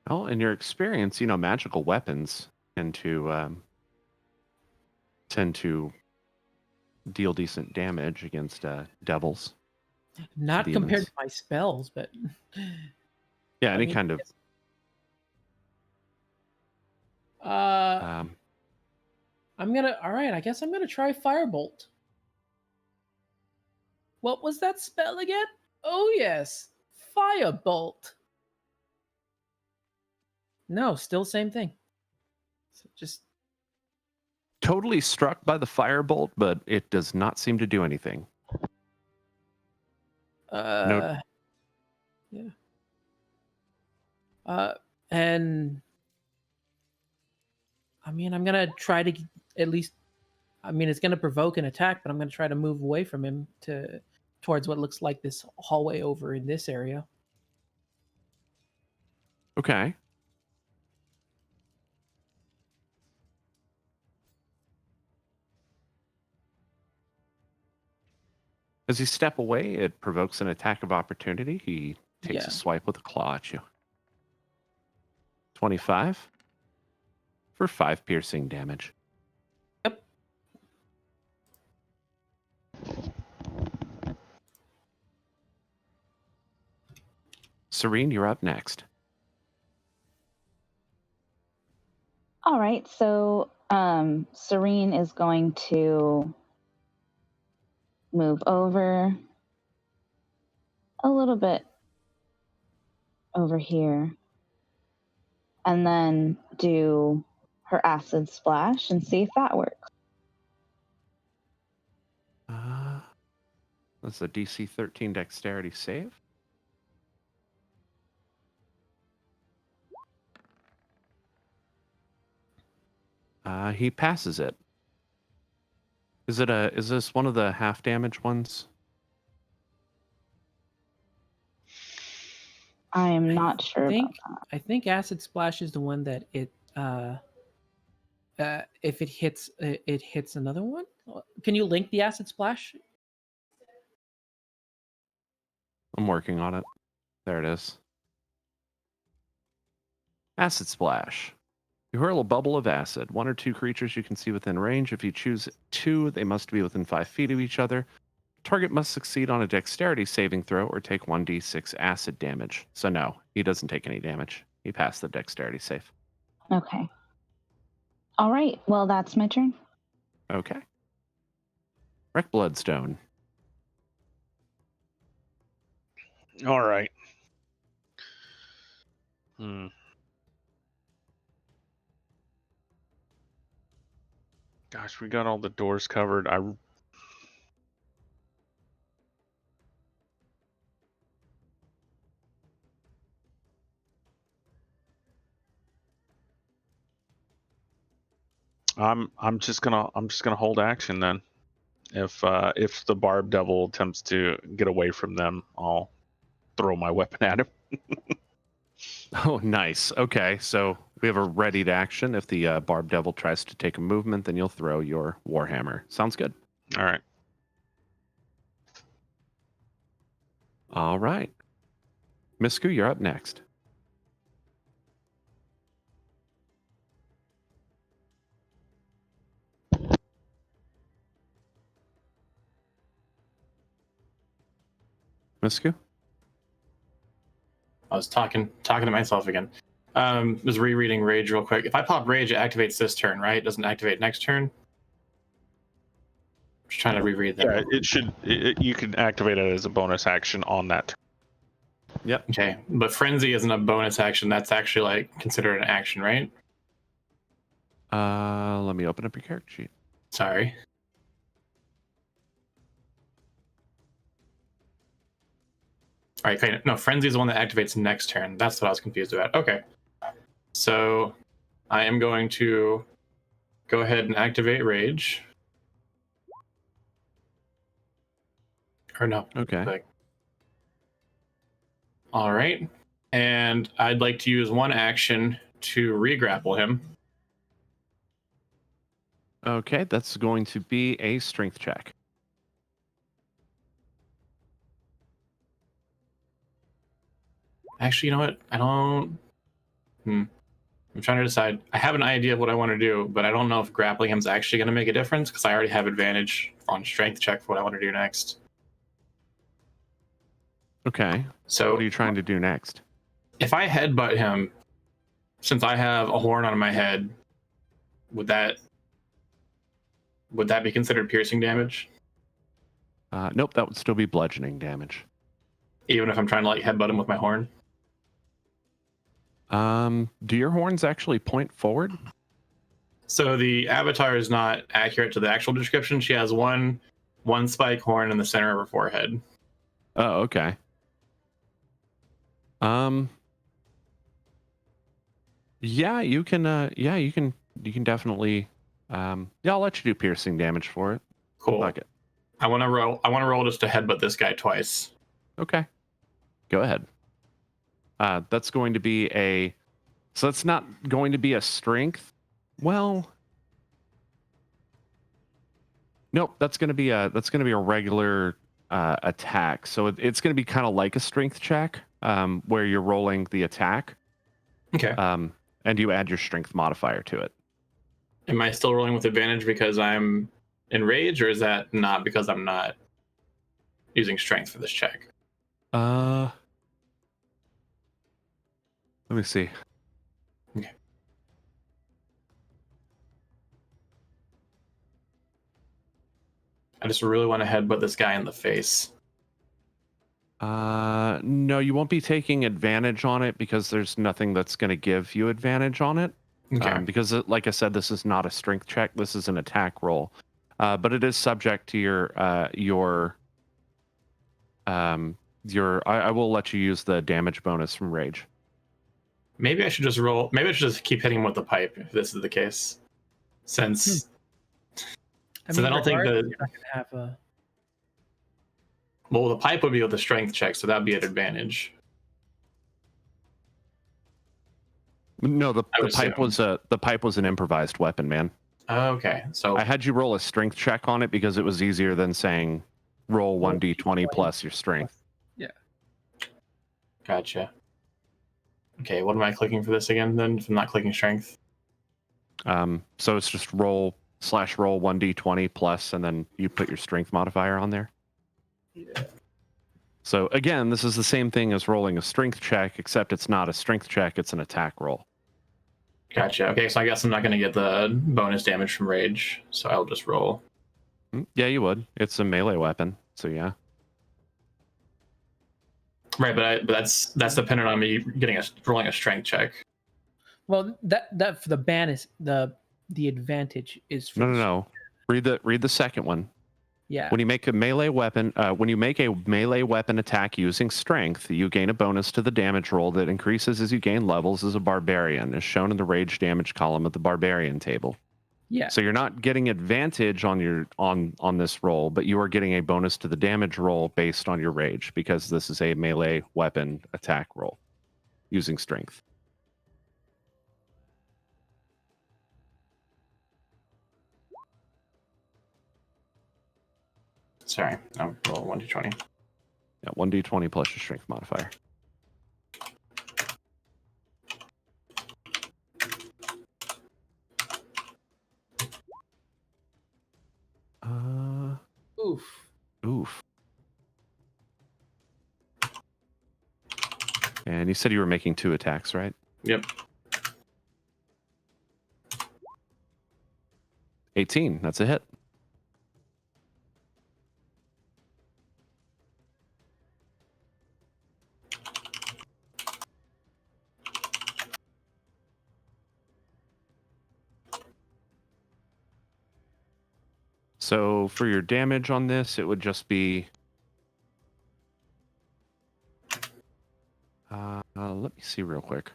Well, in your experience, magical weapons tend to deal decent damage against devils. Not Demons. compared to my spells, but Yeah, I any mean, kind of. all right, I guess I'm gonna try Firebolt. What was that spell again? Oh yes, Firebolt. No, still same thing. So just Totally struck by the firebolt, but it does not seem to do anything. yeah. And I mean, I'm gonna try to at least. I mean, it's gonna provoke an attack, but I'm gonna try to move away from him towards what looks like this hallway over in this area. Okay. As you step away, it provokes an attack of opportunity. He takes Yeah. a swipe with a claw at you. 25 for 5 piercing damage. Yep. Cyrene, you're up next. All right, so Cyrene is going to move over a little bit over here and then do her acid splash and see if that works. That's a DC 13 dexterity save. He passes it. Is this one of the half damage ones? I am not sure about that. I think Acid Splash is the one that if it hits another one. Can you link the Acid Splash? I'm working on it. There it is. Acid Splash. You hurl a bubble of acid. 1 or 2 creatures you can see within range. If you choose 2, they must be within 5 feet of each other. Target must succeed on a dexterity saving throw or take 1d6 acid damage. So no, he doesn't take any damage. He passed the dexterity save. Okay. All right, well, that's my turn. Okay. Wreck Bloodstone. All right. Gosh, we got all the doors covered. I'm just gonna hold action then. If the barb devil attempts to get away from them, I'll throw my weapon at him. Oh, nice. Okay, so we have a ready to action. If the Barb Devil tries to take a movement, then you'll throw your Warhammer. Sounds good. All right. All right. Misku, you're up next. Misku? I was talking to myself again. Was rereading Rage real quick. If I pop Rage, it activates this turn, right? It doesn't activate next turn. Just trying to reread that. Yeah, it should. You can activate it as a bonus action on that turn. Yep. Okay, but Frenzy isn't a bonus action. That's actually like considered an action, right? Let me open up your character sheet. Sorry. All right, okay. No, Frenzy is the one that activates next turn. That's what I was confused about. Okay. So I am going to go ahead and activate Rage. Or no. Okay. Like, all right. And I'd like to use one action to re-grapple him. Okay, that's going to be a strength check. Actually, you know what? I don't. I'm trying to decide. I have an idea of what I want to do, but I don't know if grappling him is actually going to make a difference because I already have advantage on strength check for what I want to do next. Okay. So What are you trying to do next? if I headbutt him, since I have a horn on my head, would that be considered piercing damage? Nope, that would still be bludgeoning damage. Even if I'm trying to like headbutt him with my horn? Do your horns actually point forward? So the avatar is not accurate to the actual description. She has one spike horn in the center of her forehead. Oh, okay. Yeah, you can definitely yeah, I'll let you do piercing damage for it. Cool. Fuck it. I want to roll just to headbutt this guy twice. Okay. Go ahead. That's going to be so that's not going to be a strength. Well, nope, that's going to be a regular attack. So it's going to be kind of like a strength check, where you're rolling the attack. Okay. And you add your strength modifier to it. Am I still rolling with advantage because I'm enraged, or is that not because I'm not using strength for this check? Let me see. Okay. I just really want to headbutt this guy in the face. No, you won't be taking advantage on it because there's nothing that's going to give you advantage on it. Okay. Because, like I said, this is not a strength check. This is an attack roll. But it is subject to your. I will let you use the damage bonus from rage. Maybe I should just roll. Maybe I should just keep hitting him with the pipe if this is the case. Since I don't think regardless, you're not gonna have a. Well, the pipe would be with a strength check, so that'd be an advantage. No, the would pipe was an improvised weapon, man. Okay, so I had you roll a strength check on it because it was easier than saying roll 1d20 plus your strength. Yeah. Gotcha. Okay, what am I clicking for this again then if I'm not clicking strength? So it's just roll 1d20 plus, and then you put your strength modifier on there. Yeah. So again, this is the same thing as rolling a strength check, except it's not a strength check, it's an attack roll. Gotcha. Okay, so I guess I'm not going to get the bonus damage from rage, so I'll just roll. Yeah, you would. It's a melee weapon, so yeah. Right, but that's dependent on me rolling a strength check. Well, that for the ban is the advantage is for No. Read the second one. Yeah. When you make a melee weapon attack using strength, you gain a bonus to the damage roll that increases as you gain levels as a barbarian, as shown in the rage damage column of the barbarian table. Yeah. So you're not getting advantage on this roll, but you are getting a bonus to the damage roll based on your rage, because this is a melee weapon attack roll using strength. Sorry, I'll roll 1d20. Yeah, 1d20 plus your strength modifier. Oof. And you said you were making 2 attacks, right? Yep. 18. That's a hit. So for your damage on this, it would just be... let me see real quick.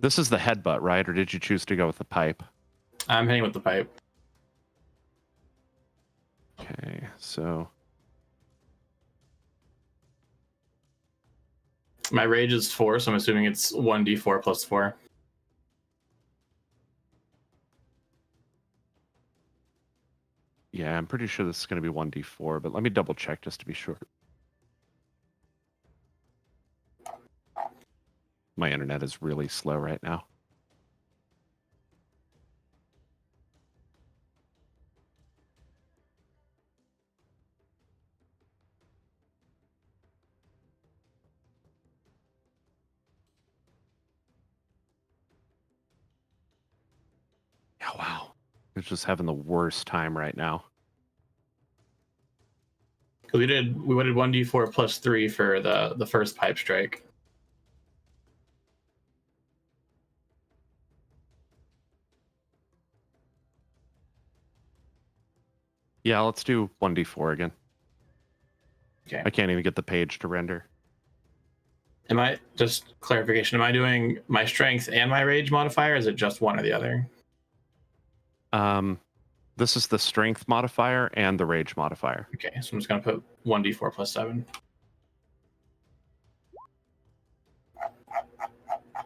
This is the headbutt, right? Or did you choose to go with the pipe? I'm hitting with the pipe. Okay, so... My rage is 4, so I'm assuming it's 1d4 plus 4. Yeah, Yeah, I'm pretty sure this is going to be 1d4, but let me double check just to be sure. My internet is really slow right now. Yeah, wow. It's just having the worst time right now. Because we did 1d4 plus 3 for the first pipe strike. Yeah, let's do 1d4 again. Okay. I can't even get the page to render. Am I, just clarification, am I doing my strength and my rage modifier? Or is it just one or the other? This is the strength modifier and the rage modifier. Okay, so I'm just going to put 1d4 plus 7.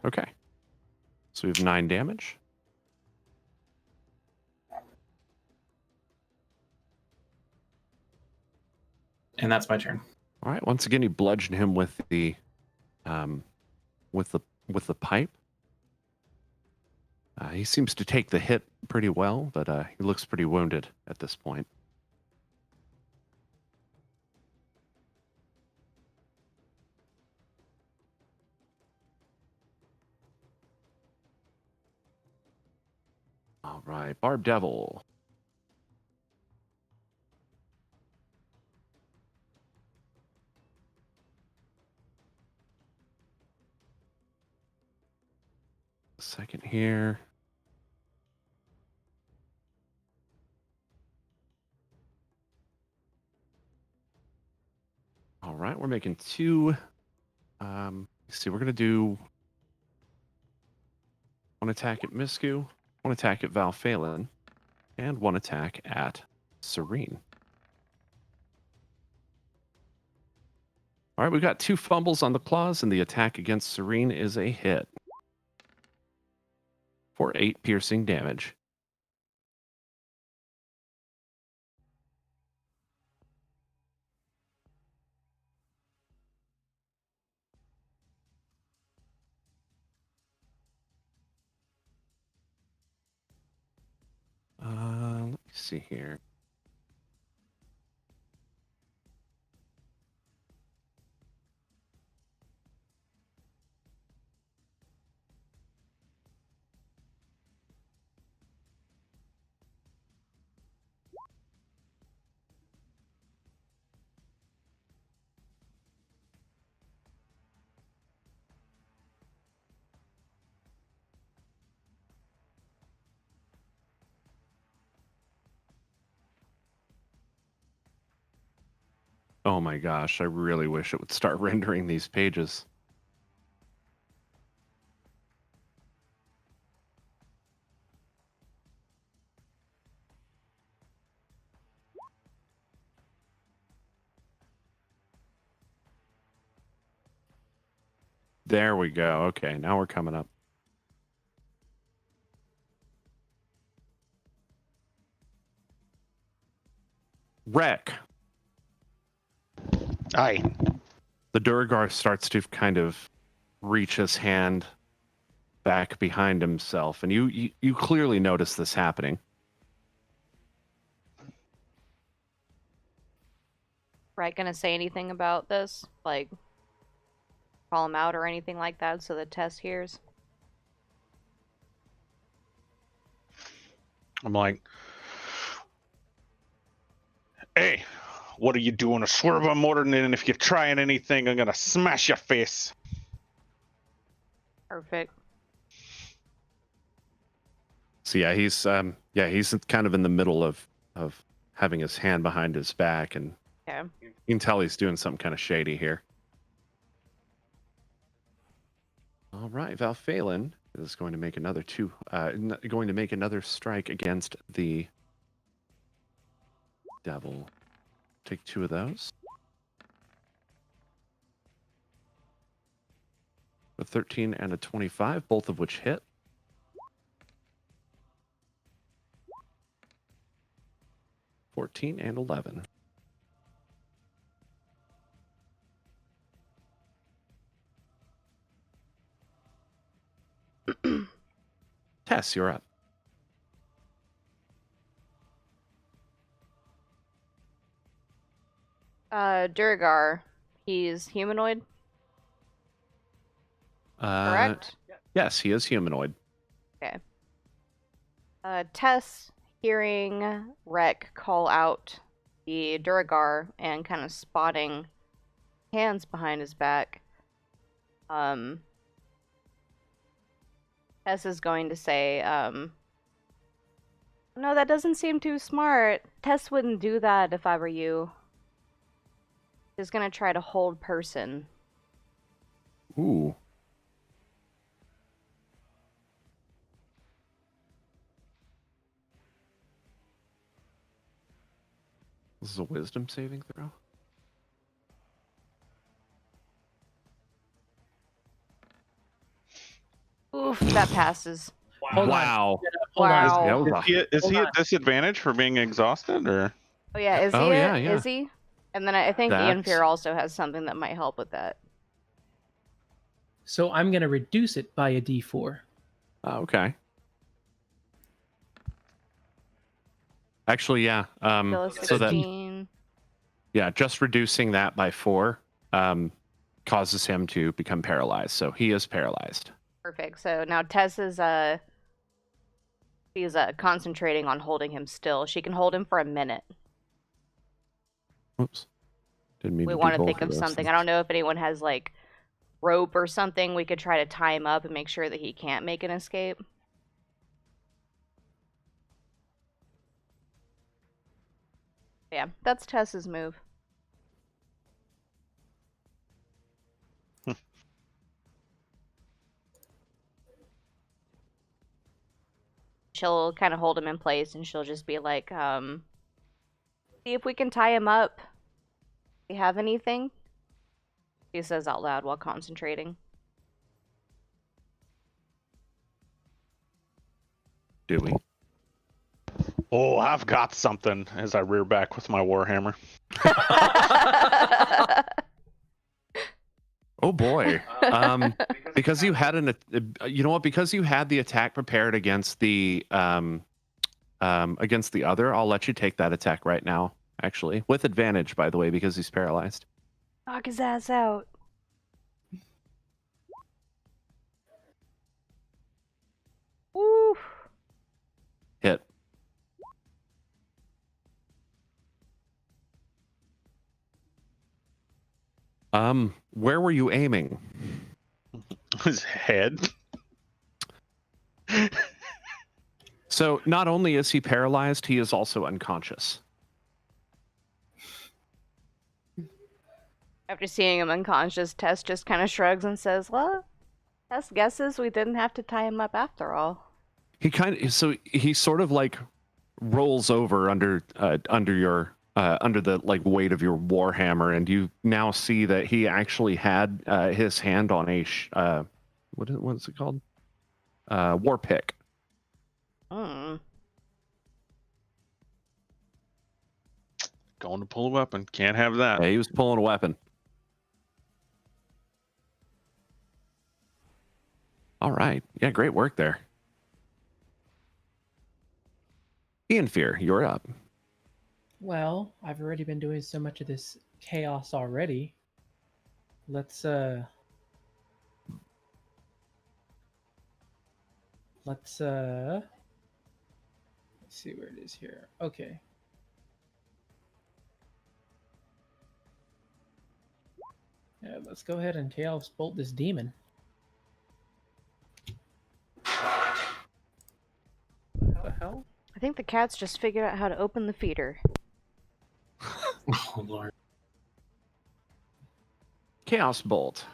Okay. So we have 9 damage. And that's my turn. All right. Once again, you bludgeon him with the pipe. He seems to take the hit pretty well, but he looks pretty wounded at this point. All right, Barb Devil. Second here. All right, we're making 2. Let's see, we're gonna do 1 attack at Misku, 1 attack at Valphalin, and 1 attack at Cyrene. All right, we've got 2 fumbles on the claws, and the attack against Cyrene is a hit for 8 piercing damage. Let me see here. Oh my gosh, I really wish it would start rendering these pages. There we go. Okay, now we're coming up. Wreck. Aye. The duergar starts to kind of reach his hand back behind himself, and you clearly notice this happening. Right, gonna say anything about this? Like, call him out or anything like that so the Tess hears? I'm like, hey, what are you doing? A swerve on Morton, and if you're trying anything, I'm gonna smash your face. Perfect. So yeah, he's kind of in the middle of having his hand behind his back, and Okay. you can tell he's doing something kind of shady here. All right, Valphalin is going to make another strike against the devil. Take 2 of those. A 13 and a 25, both of which hit. 14 14 and 11. Tess, you're up. Duergar, he's humanoid, correct? Yes, he is humanoid. Okay. Tess, hearing Rek call out the Duergar and kind of spotting hands behind his back, Tess is going to say, no, that doesn't seem too smart. Tess wouldn't do that if I were you. She's gonna try to hold person. Ooh. This is a wisdom saving throw. Oof, that passes. Hold on. Wow. Hold on. Wow. That was Is he Hold at disadvantage for being exhausted, or? Oh yeah, is he? Oh, yeah, yeah. Is he? And then I think That's- Ianfear also has something that might help with that. So I'm gonna reduce it by a D4. okay. Actually, yeah. Still a So that 16. yeah, just reducing that by 4 causes him to become paralyzed. So he is paralyzed. Perfect. So now Tess is she's concentrating on holding him still. She can hold him for a minute. Oops. Didn't mean We to want to do think both of those something. things. I don't know if anyone has like rope or something. We could try to tie him up and make sure that he can't make an escape. Yeah, that's Tess's move. She'll kind of hold him in place and she'll just be like, see if we can tie him up. Do you have anything? She says out loud while concentrating. Do we? Oh, I've got something. As I rear back with my warhammer. Oh boy. Because you had you know what? Because you had the attack prepared against the other, I'll let you take that attack right now. Actually, with advantage, by the way, because he's paralyzed. Knock his ass out. Woo. Hit. Where were you aiming? His head. So not only is he paralyzed, he is also unconscious. After seeing him unconscious, Tess just kind of shrugs and says, well, Tess guesses we didn't have to tie him up after all. He sort of like rolls over under the like weight of your warhammer, and you now see that he actually had his hand on a what is it called? War pick. Hmm. Going to pull a weapon. Can't have that. Yeah, he was pulling a weapon. All right. Yeah, great work there. Ianfear, you're up. Well, I've already been doing so much of this chaos already. Let's see where it is here. Okay. Yeah, let's go ahead and chaos bolt this demon. What the hell? I think the cats just figured out how to open the feeder. Oh lord. Chaos Bolt.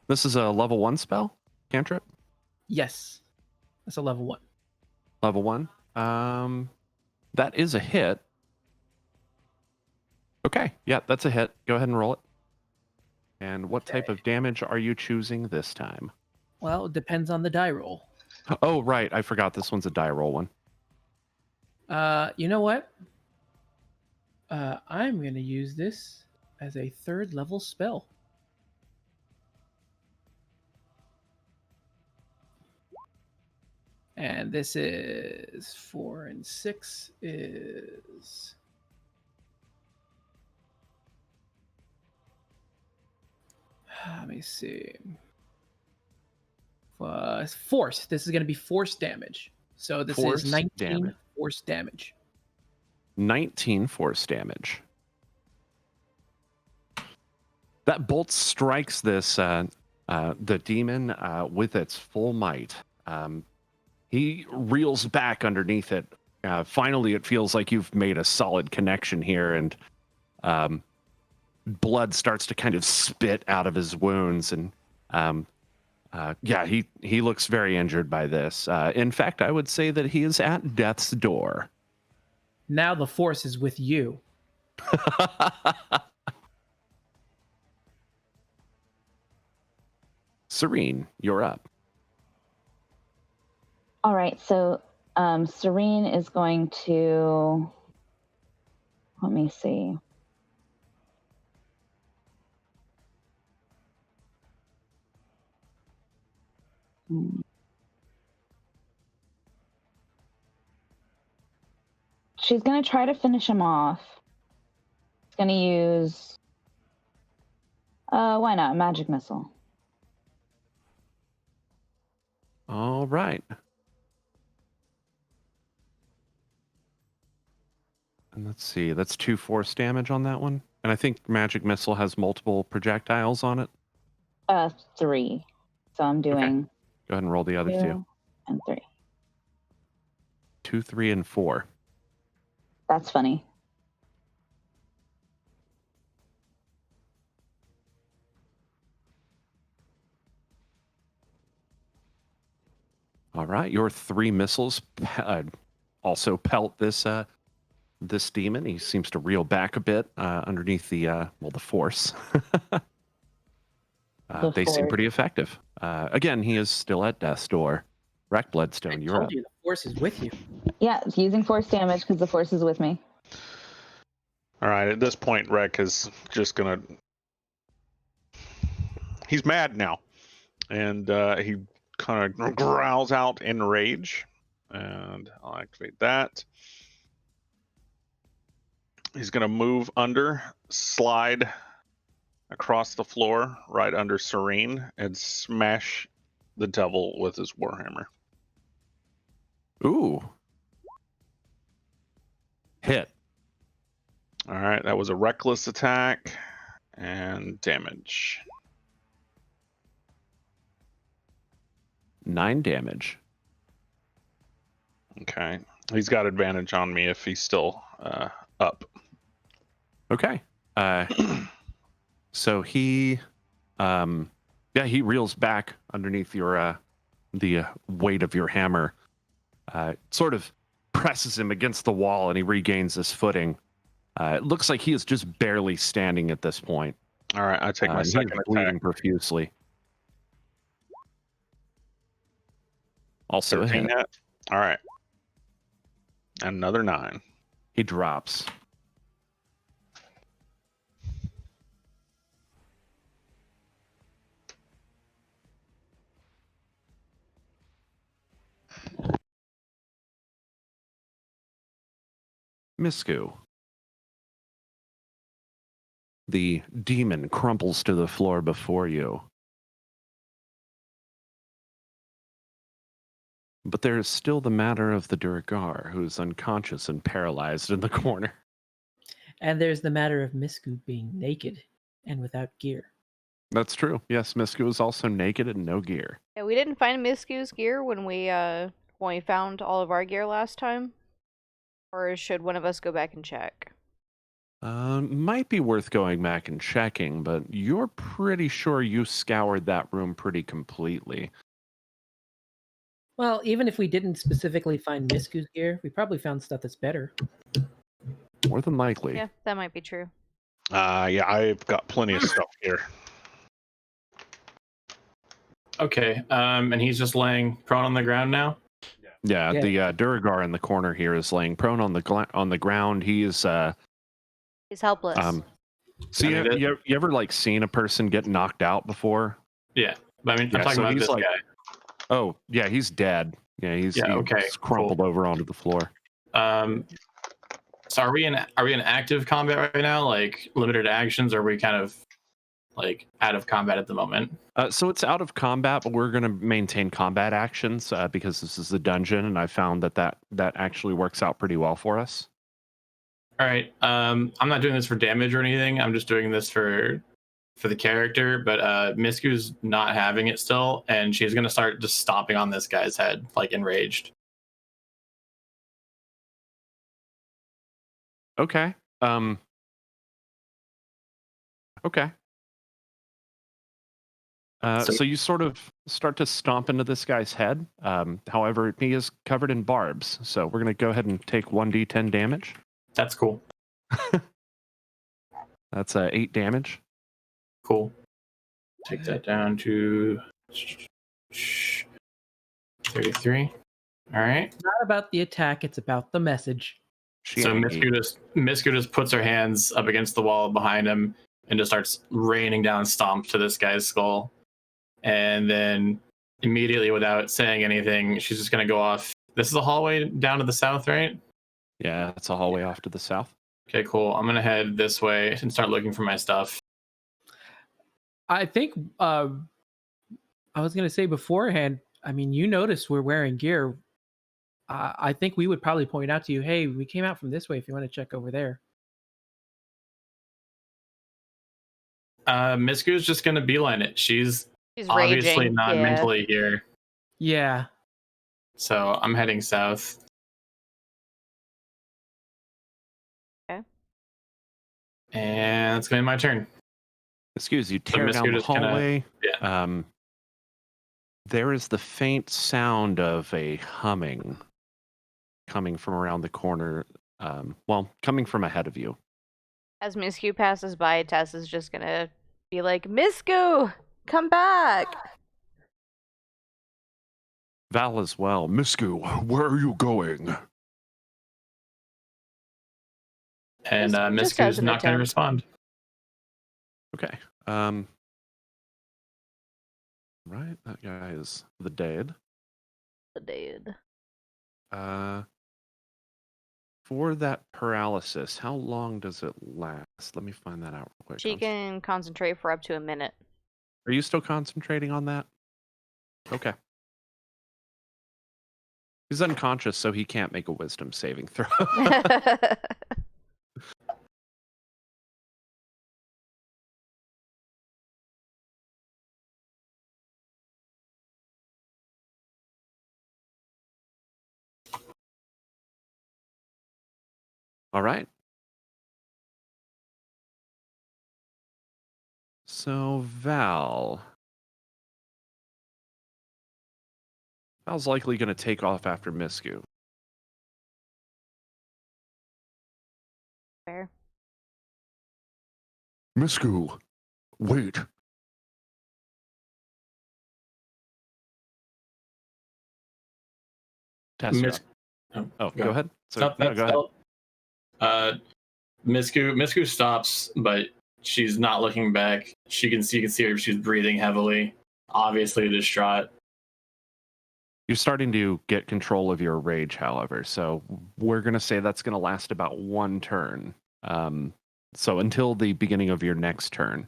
This is a level 1 spell? Cantrip? Yes. That's a level 1. Level 1. That is a hit. Okay, yeah, that's a hit. Go ahead and roll it. And what type of damage are you choosing this time? Well, it depends on the die roll. Oh, right. I forgot this one's a die roll one. You know what? I'm going to use this as a 3rd level spell. And this is 4 and 6 is... Let me see. Force. This is going to be force damage. So this Force is 19 damage. force damage. 19 force damage. That bolt strikes this the demon with its full might. He reels back underneath it. Finally, it feels like you've made a solid connection here, and blood starts to kind of spit out of his wounds. And yeah, he looks very injured by this. In fact, I would say that he is at death's door. Now the force is with you. Cyrene, you're up. All right, so Cyrene is going to, let me see. She's going to try to finish him off. She's going to use, why not, magic missile. All right. And let's see, that's 2 force damage on that one. And I think magic missile has multiple projectiles on it. 3. So I'm doing Go ahead and roll the other 2. And 3. 2, 3, and 4. That's funny. All right, your 3 missiles also pelt this this demon. He seems to reel back a bit underneath the force. They seem pretty effective. Again, he is still at death's door. Wreck Bloodstone, you're I up. told you the force is with you. Yeah, it's using force damage because the force is with me. All right, at this point, Wreck is just gonna. He's mad now, and he kind of growls out in rage, and I'll activate that. He's gonna move under, slide across the floor right under Cyrene, and smash the devil with his warhammer. Ooh. Hit. All right, that was a reckless attack and damage. 9 damage. Okay, he's got advantage on me if he's still up. Okay. So he he reels back underneath your the weight of your hammer. Sort of presses him against the wall, and he regains his footing. It looks like he is just barely standing at this point. All right, I take my He's second bleeding attack. profusely. Also a 13 hit. hit. All right. Another 9. He drops. Misku. The demon crumples to the floor before you. But there is still the matter of the duergar, who is unconscious and paralyzed in the corner. And there's the matter of Misku being naked and without gear. That's true. Yes, Misku is also naked and no gear. Yeah, we didn't find Misku's gear when we found all of our gear last time. Or should one of us go back and check? Might be worth going back and checking, but you're pretty sure you scoured that room pretty completely. Well, even if we didn't specifically find Misku's gear, we probably found stuff that's better. More than likely. Yeah, that might be true. Yeah, I've got plenty of stuff here. Okay, and he's just laying prone on the ground now? Yeah, Yeah. the duergar in the corner here is laying prone on the ground. He is He's helpless. So I mean, you ever like seen a person get knocked out before? yeah, but I mean, I'm Yeah, talking so about he's this like, guy. oh yeah, he's dead. Yeah, he's Okay, crumpled over onto the floor. So are we in active combat right now? Like limited actions, or are we kind of like out of combat at the moment? So it's out of combat, but we're going to maintain combat actions because this is a dungeon, and I found that actually works out pretty well for us. All right. I'm not doing this for damage or anything. I'm just doing this for the character. But Misku's not having it still, and she's gonna start just stomping on this guy's head, like enraged. Okay. Okay. So you sort of start to stomp into this guy's head. However, he is covered in barbs, so we're going to go ahead and take 1d10 damage. That's cool. That's 8 damage. Cool. Take that down to 33. All right. It's not about the attack; it's about the message. So Misku just puts her hands up against the wall behind him and just starts raining down stomp to this guy's skull. And then immediately, without saying anything, she's just going to go off. This is a hallway down to the south, right? Yeah, it's a hallway off to the south. Okay, cool. I'm going to head this way and start looking for my stuff. I think I was going to say beforehand, I mean, you notice we're wearing gear. I think we would probably point out to you, hey, we came out from this way if you want to check over there. Misku's just going to beeline it. She's obviously raging. not Yeah. mentally here. Yeah. So I'm heading south. Okay. And it's going to be my turn. Excuse you, tear Misku down the just kinda- hallway. yeah. There is the faint sound of a humming coming from around the corner. Coming from ahead of you. As Misku passes by, Tess is just gonna be like, Misku, come back. Val as well. Misku, where are you going? And Just as Misku's an not going to attempt. respond. Okay. Right, that guy is the dead. Dude. For that paralysis, how long does it last? Let me find that out real quick. She can concentrate for up to a minute. Are you still concentrating on that? Okay. He's unconscious, so he can't make a wisdom saving throw. All right. So Val's likely going to take off after Misku. Fair. Misku, wait. Tess, go ahead. Stop. No, go ahead. Misku stops, but she's not looking back. You can see her. She's breathing heavily, obviously distraught. You're starting to get control of your rage, however, so we're going to say that's going to last about one turn. So until the beginning of your next turn.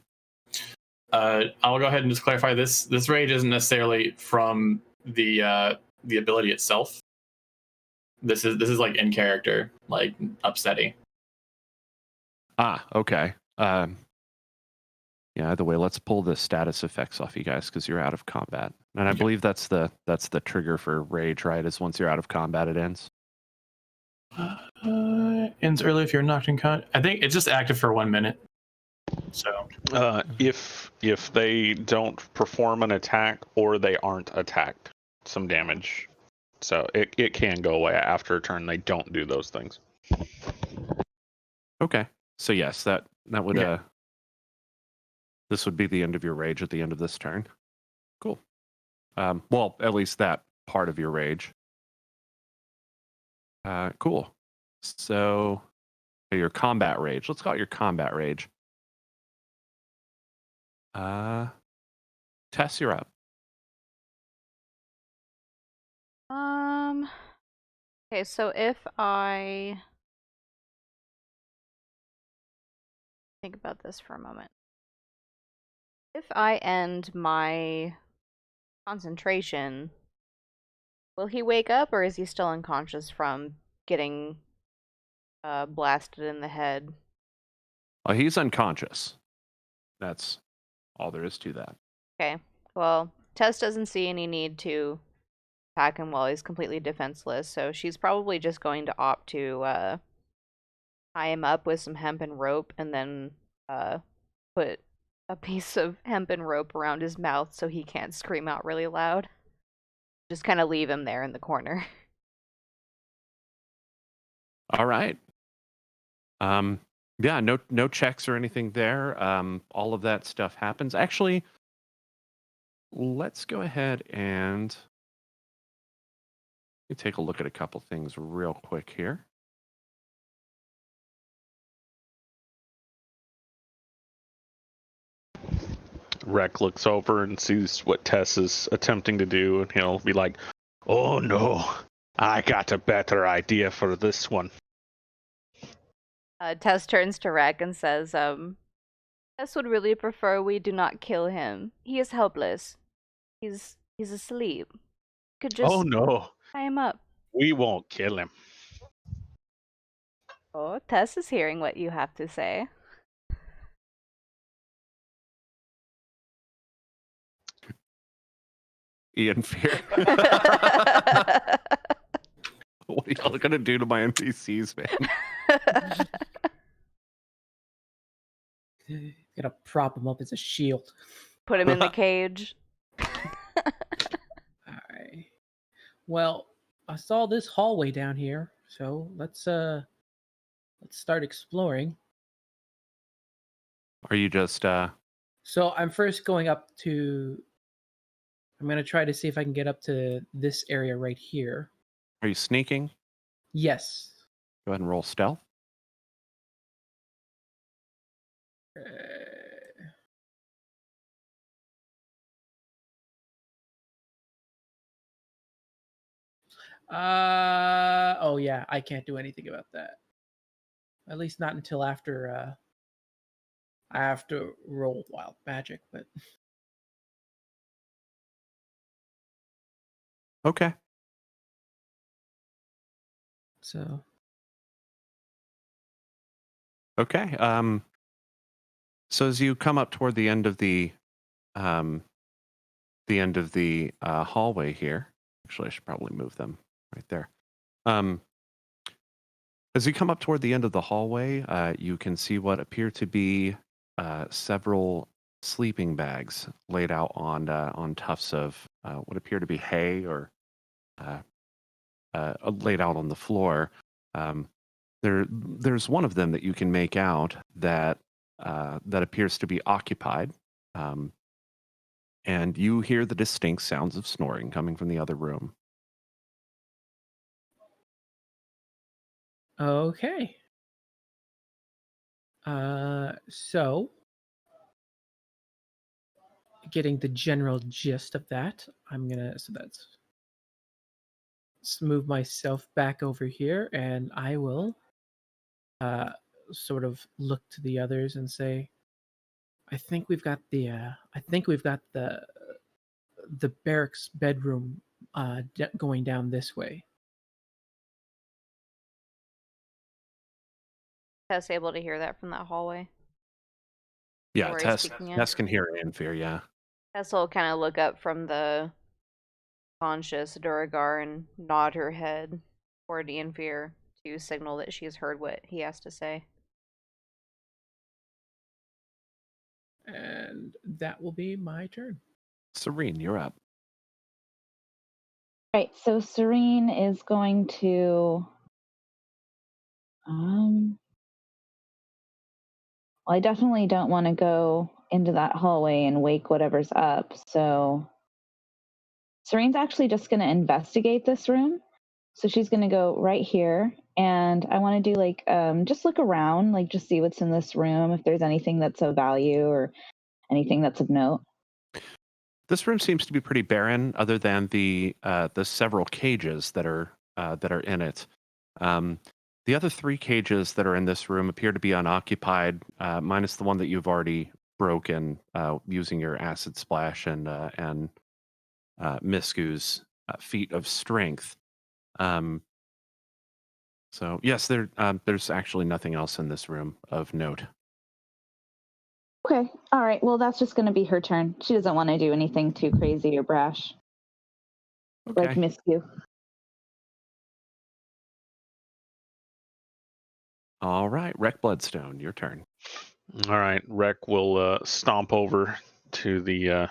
I'll go ahead and just clarify this. This rage isn't necessarily from the ability itself. This is like in character, like upsetting. Okay. Yeah, either way, let's pull the status effects off you guys because you're out of combat. And I believe that's the trigger for rage, right? Is once you're out of combat, it ends. Ends early if you're knocked in con. I think it's just active for 1 minute. So if they don't perform an attack or they aren't attacked, some damage. So it can go away after a turn. They don't do those things. Okay. So yes, that would this would be the end of your rage at the end of this turn. Cool. Well, at least that part of your rage. Cool. So your combat rage. Let's call it your combat rage. Tess, you're up. Okay, so if I think about this for a moment. If I end my concentration, will he wake up or is he still unconscious from getting blasted in the head? Well, he's unconscious. That's all there is to that. Okay. Well, Tess doesn't see any need to attack him while he's completely defenseless, so she's probably just going to opt to tie him up with some hemp and rope and then put a piece of hemp and rope around his mouth so he can't scream out really loud. Just kind of leave him there in the corner. All right. Yeah, no checks or anything there. All of that stuff happens. Actually, let's go ahead and take a look at a couple things real quick here. Rec looks over and sees what Tess is attempting to do, and he'll be like, "Oh no, I got a better idea for this one." Tess turns to Rek and says, Tess would really prefer we do not kill him. He is helpless. He's asleep. Could just Oh no, tie him up. we won't kill him. Oh, Tess is hearing what you have to say. Ian Fear. What are y'all gonna do to my NPCs, man? Gotta prop him up as a shield. Put him in the cage. Alright. Well, I saw this hallway down here, so let's start exploring. Are you just So I'm first going up to. I'm gonna try to see if I can get up to this area right here. are you sneaking? Yes. Go ahead and roll stealth. Oh yeah, I can't do anything about that. At least not until after I have to roll wild magic, but Okay. so Okay. So as you come up toward the end of the hallway here, actually, I should probably move them right there. As you come up toward the end of the hallway, you can see what appear to be several sleeping bags laid out on tufts of what appear to be hay or laid out on the floor. There's one of them that you can make out that appears to be occupied, and you hear the distinct sounds of snoring coming from the other room. okay. So getting the general gist of that, let's move myself back over here, and I will sort of look to the others and say, I think we've got the barracks bedroom going down this way. Tess able to hear that from that hallway. Yeah, Where he's Tess speaking in? Tess can hear Anfear, yeah. Tess will kind of look up from the conscious duergar and nod her head toward Ianfear to signal that she's heard what he has to say. And that will be my turn. Cyrene, you're up. Right, so Cyrene is going to well, I definitely don't want to go into that hallway and wake whatever's up, so Serene's actually just going to investigate this room So she's going to go right here. And I want to do like, just look around, like just see what's in this room, if there's anything that's of value or anything that's of note. This room seems to be pretty barren, other than the several cages that are in it. The other 3 cages that are in this room appear to be unoccupied, minus the one that you've already broken using your acid splash and Misku's feat of strength. So yes, there's actually nothing else in this room of note. Okay. All right. Well, that's just going to be her turn. She doesn't want to do anything too crazy or brash, like Okay. Misku. All right, Wreck Bloodstone, your turn. All right, Rek will stomp over to the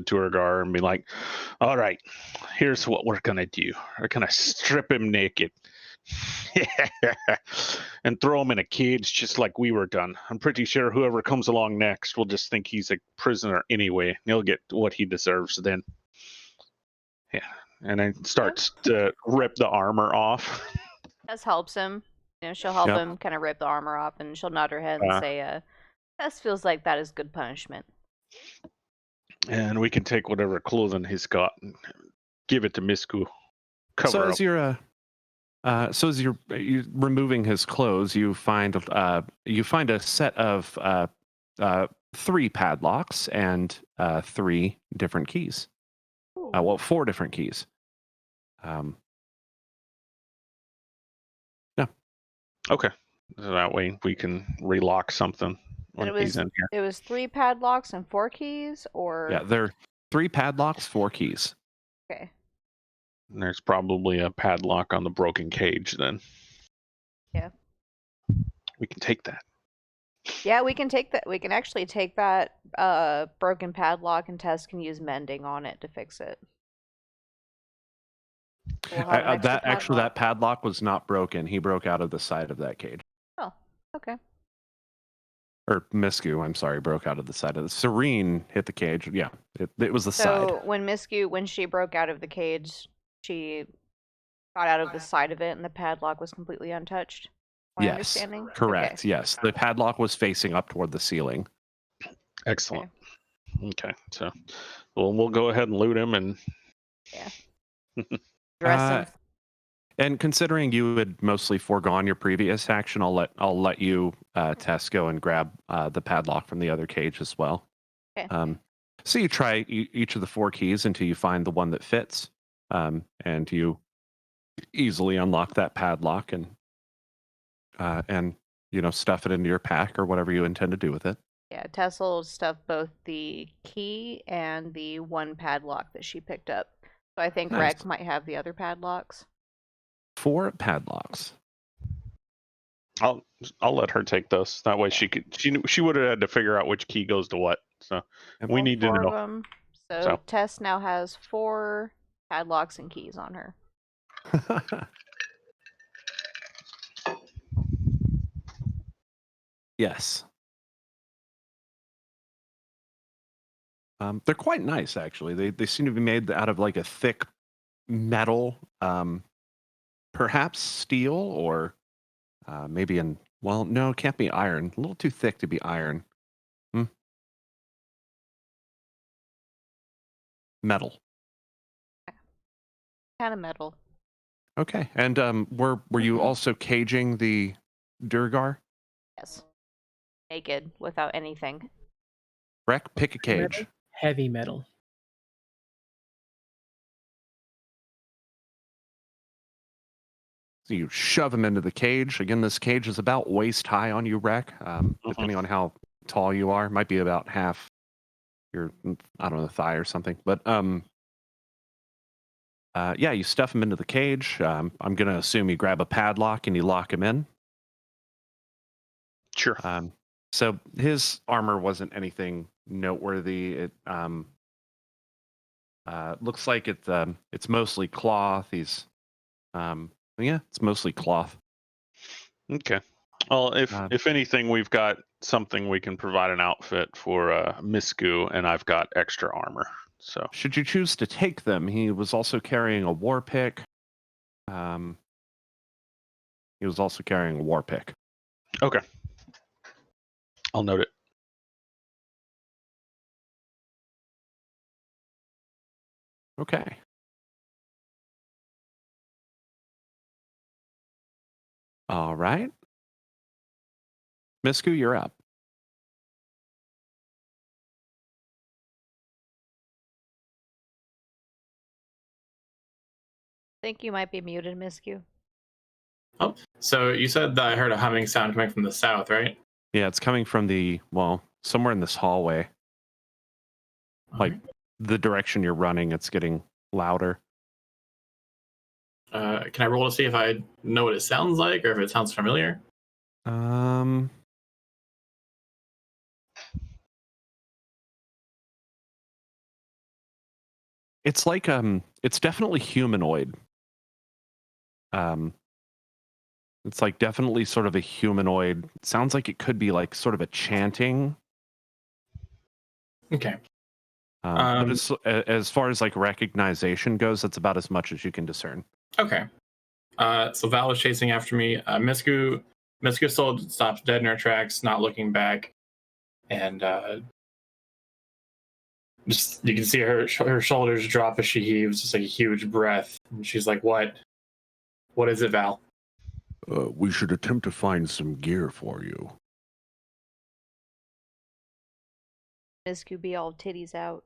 duergar and be like, "All right, here's what we're gonna do. We're gonna strip him naked, and throw him in a cage just like we were done. I'm pretty sure whoever comes along next will just think he's a prisoner anyway. He'll get what he deserves then." Yeah, and then starts to rip the armor off. Tess helps him. She'll help Yep. him kind of rip the armor off, and she'll nod her head and say, Tess feels like that is good punishment. And we can take whatever clothing he's got and give it to Misku. Cover up. So as you're removing his clothes, you find a set of 3 padlocks and 3 different keys. Well, 4 different keys. Yeah. Okay. So that way we can relock something when he's in here. It was 3 padlocks and 4 keys, or Yeah, there are 3 padlocks, 4 keys. okay. And there's probably a padlock on the broken cage then. Yeah. We can take that. Yeah, we can take that. We can actually take that broken padlock, and Tess can use mending on it to fix it. We'll have an extra that padlock was not broken. He broke out of the side of that cage. Oh, okay. Or Misku, I'm sorry, broke out of the side of the Cyrene hit the cage. Yeah, it was the side. So when she broke out of the cage, she got out of the side of it, and the padlock was completely untouched. My understanding? Correct. Okay. Yes, the padlock was facing up toward the ceiling. Excellent. Okay. So we'll go ahead and loot him and Dress him. And considering you had mostly foregone your previous action, I'll let you Tess go and grab the padlock from the other cage as well. Okay. So you try each of the 4 keys until you find the one that fits, and you easily unlock that padlock and stuff it into your pack or whatever you intend to do with it. Yeah, Tess will stuff both the key and the 1 padlock that she picked up. So I think Nice. Rex might have the other padlocks. 4 padlocks. I'll let her take those. That way she would have had to figure out which key goes to what. So we need to 4 know. of them. So Tess now has 4 padlocks and keys on her. Yes. They're quite nice, actually. They seem to be made out of like a thick metal, perhaps steel, or maybe no, it can't be iron. A little too thick to be iron. Metal. Kind of metal. Okay. And were you also caging the duergar? Yes. Naked, without anything. Breck, pick a cage. Metal? Heavy metal. So you shove him into the cage. Again, this cage is about waist high on you, Breck. Depending on how tall you are, might be about half your, I don't know, the thigh or something. But yeah, you stuff him into the cage. I'm going to assume you grab a padlock and you lock him in. Sure. So his armor wasn't anything noteworthy. It looks like it's mostly cloth. He's yeah, it's mostly cloth. Okay. Well, if anything, we've got something we can provide an outfit for Misku, and I've got extra armor. So should you choose to take them, he was also carrying a war pick, He was also carrying a war pick. Okay. I'll note it. Okay. All right. Misku, you're up. Think you might be muted, Misku. Oh, so you said that I heard a humming sound coming from the south, right? Yeah, it's coming from somewhere in this hallway. Like the direction you're running, it's getting louder. Can I roll to see if I know what it sounds like or if it sounds familiar? It's like it's definitely humanoid. It's like definitely sort of a humanoid. It sounds like it could be like sort of a chanting. Okay. But as far as like recognition goes, that's about as much as you can discern. Okay. So Val was chasing after me. Misku still stops dead in her tracks, not looking back, and just you can see her shoulders drop as she heaves, just like a huge breath. And she's like, "What? What is it, Val?" We should attempt to find some gear for you. Misku be all titties out.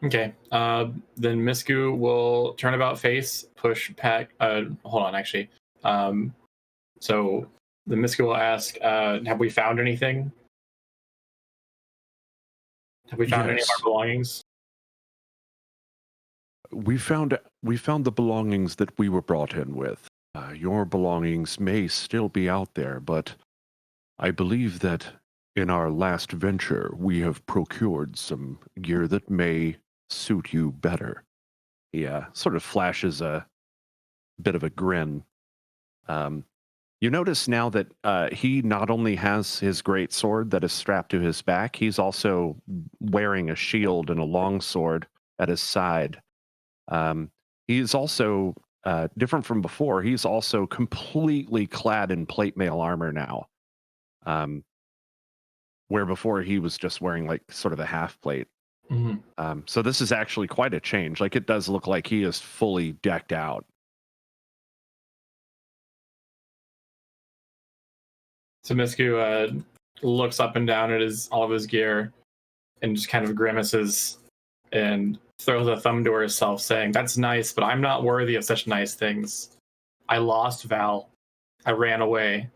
Okay. Then Misku will turn about face, push Pack. Hold on, actually. So the Misku will ask, "Have we found anything? Have we found any of our Yes. belongings?" We found the belongings that we were brought in with. Your belongings may still be out there, but I believe that in our last venture we have procured some gear that may suit you better. He sort of flashes a bit of a grin. You notice now that he not only has his great sword that is strapped to his back, he's also wearing a shield and a long sword at his side. He's also different from before. He's also completely clad in plate mail armor now, where before he was just wearing like sort of a half plate. Mm-hmm. So this is actually quite a change. Like it does look like he is fully decked out. So Misku looks up and down at all of his gear and just kind of grimaces and throws a thumb to herself, saying, "That's nice, but I'm not worthy of such nice things. I lost Val. I ran away."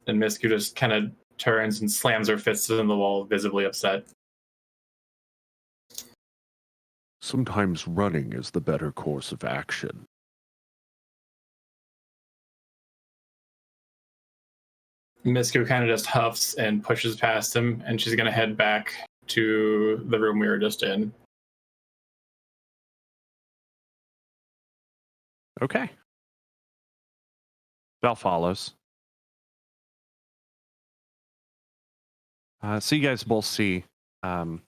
And Misku just kind of turns and slams her fists in the wall, visibly upset. Sometimes running is the better course of action. Misku kind of just huffs and pushes past him, and she's going to head back to the room we were just in. Okay. Val follows. So you guys both see what's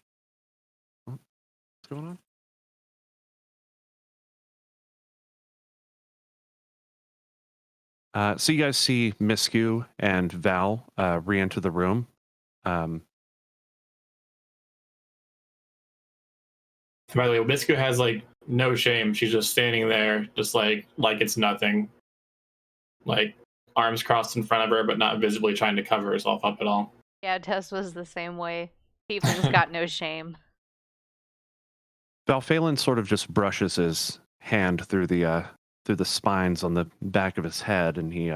going on? So you guys see Misku and Val re-enter the room. By the way, Misku has like no shame. She's just standing there, just like it's nothing. Like arms crossed in front of her, but not visibly trying to cover herself up at all. Yeah, Tess was the same way. Tiefling's got no shame. Val Phelan sort of just brushes his hand through the spines on the back of his head, and he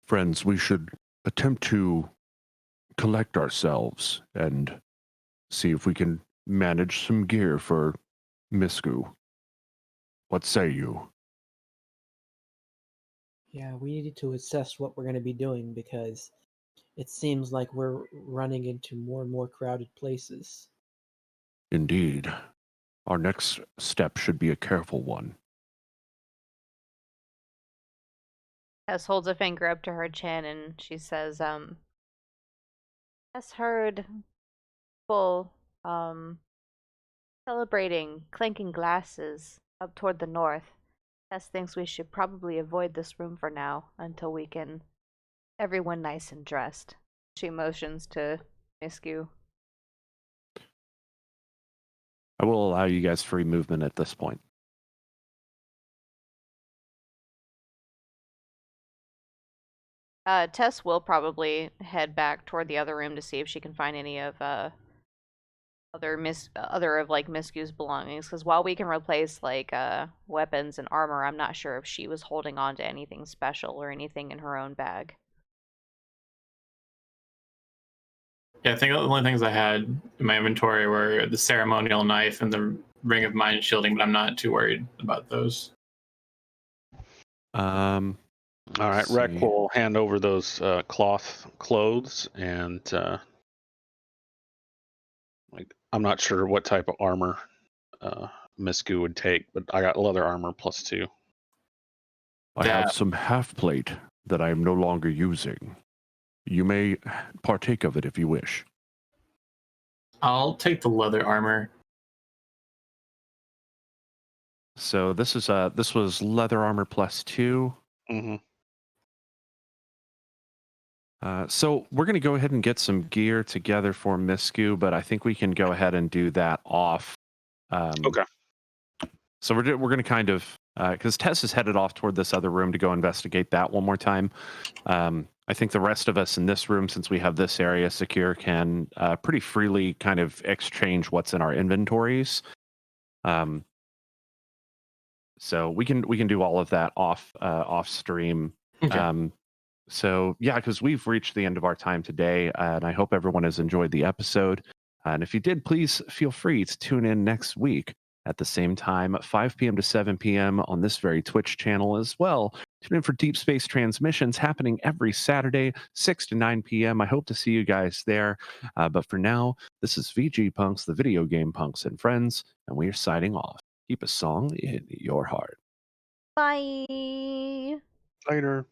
friends, we should attempt to collect ourselves and see if we can manage some gear for Misku. What say you? Yeah, we needed to assess what we're going to be doing because it seems like we're running into more and more crowded places. Indeed. Our next step should be a careful one. Tess holds a finger up to her chin and she says, Tess heard People celebrating, clanking glasses up toward the north. Tess thinks we should probably avoid this room for now until we can everyone nice and dressed. She motions to Misku. I will allow you guys free movement at this point. Tess will probably head back toward the other room to see if she can find any of other of like Misku's belongings. Because while we can replace like weapons and armor, I'm not sure if she was holding on to anything special or anything in her own bag. Yeah, I think the only things I had in my inventory were the ceremonial knife and the ring of mind shielding, but I'm not too worried about those. All right, Rec will hand over those cloth clothes, and like I'm not sure what type of armor Misku would take, but I got leather armor +2. I have some half plate that I am no longer using. You may partake of it if you wish. I'll take the leather armor. So this was leather armor +2. Mm-hmm. So we're going to go ahead and get some gear together for Misku, but I think we can go ahead and do that off. Okay. So we're going to kind of, because Tess is headed off toward this other room to go investigate that one more time. I think the rest of us in this room, since we have this area secure, can pretty freely kind of exchange what's in our inventories. So we can do all of that off stream. Okay. So yeah, because we've reached the end of our time today, and I hope everyone has enjoyed the episode. And if you did, please feel free to tune in next week at the same time, 5 p.m. to 7 p.m. on this very Twitch channel as well. Tune in for Deep Space transmissions happening every Saturday, 6 to 9 p.m. I hope to see you guys there. But for now, this is VGpunx, the video game punks and friends, and we are signing off. Keep a song in your heart. Bye. Later.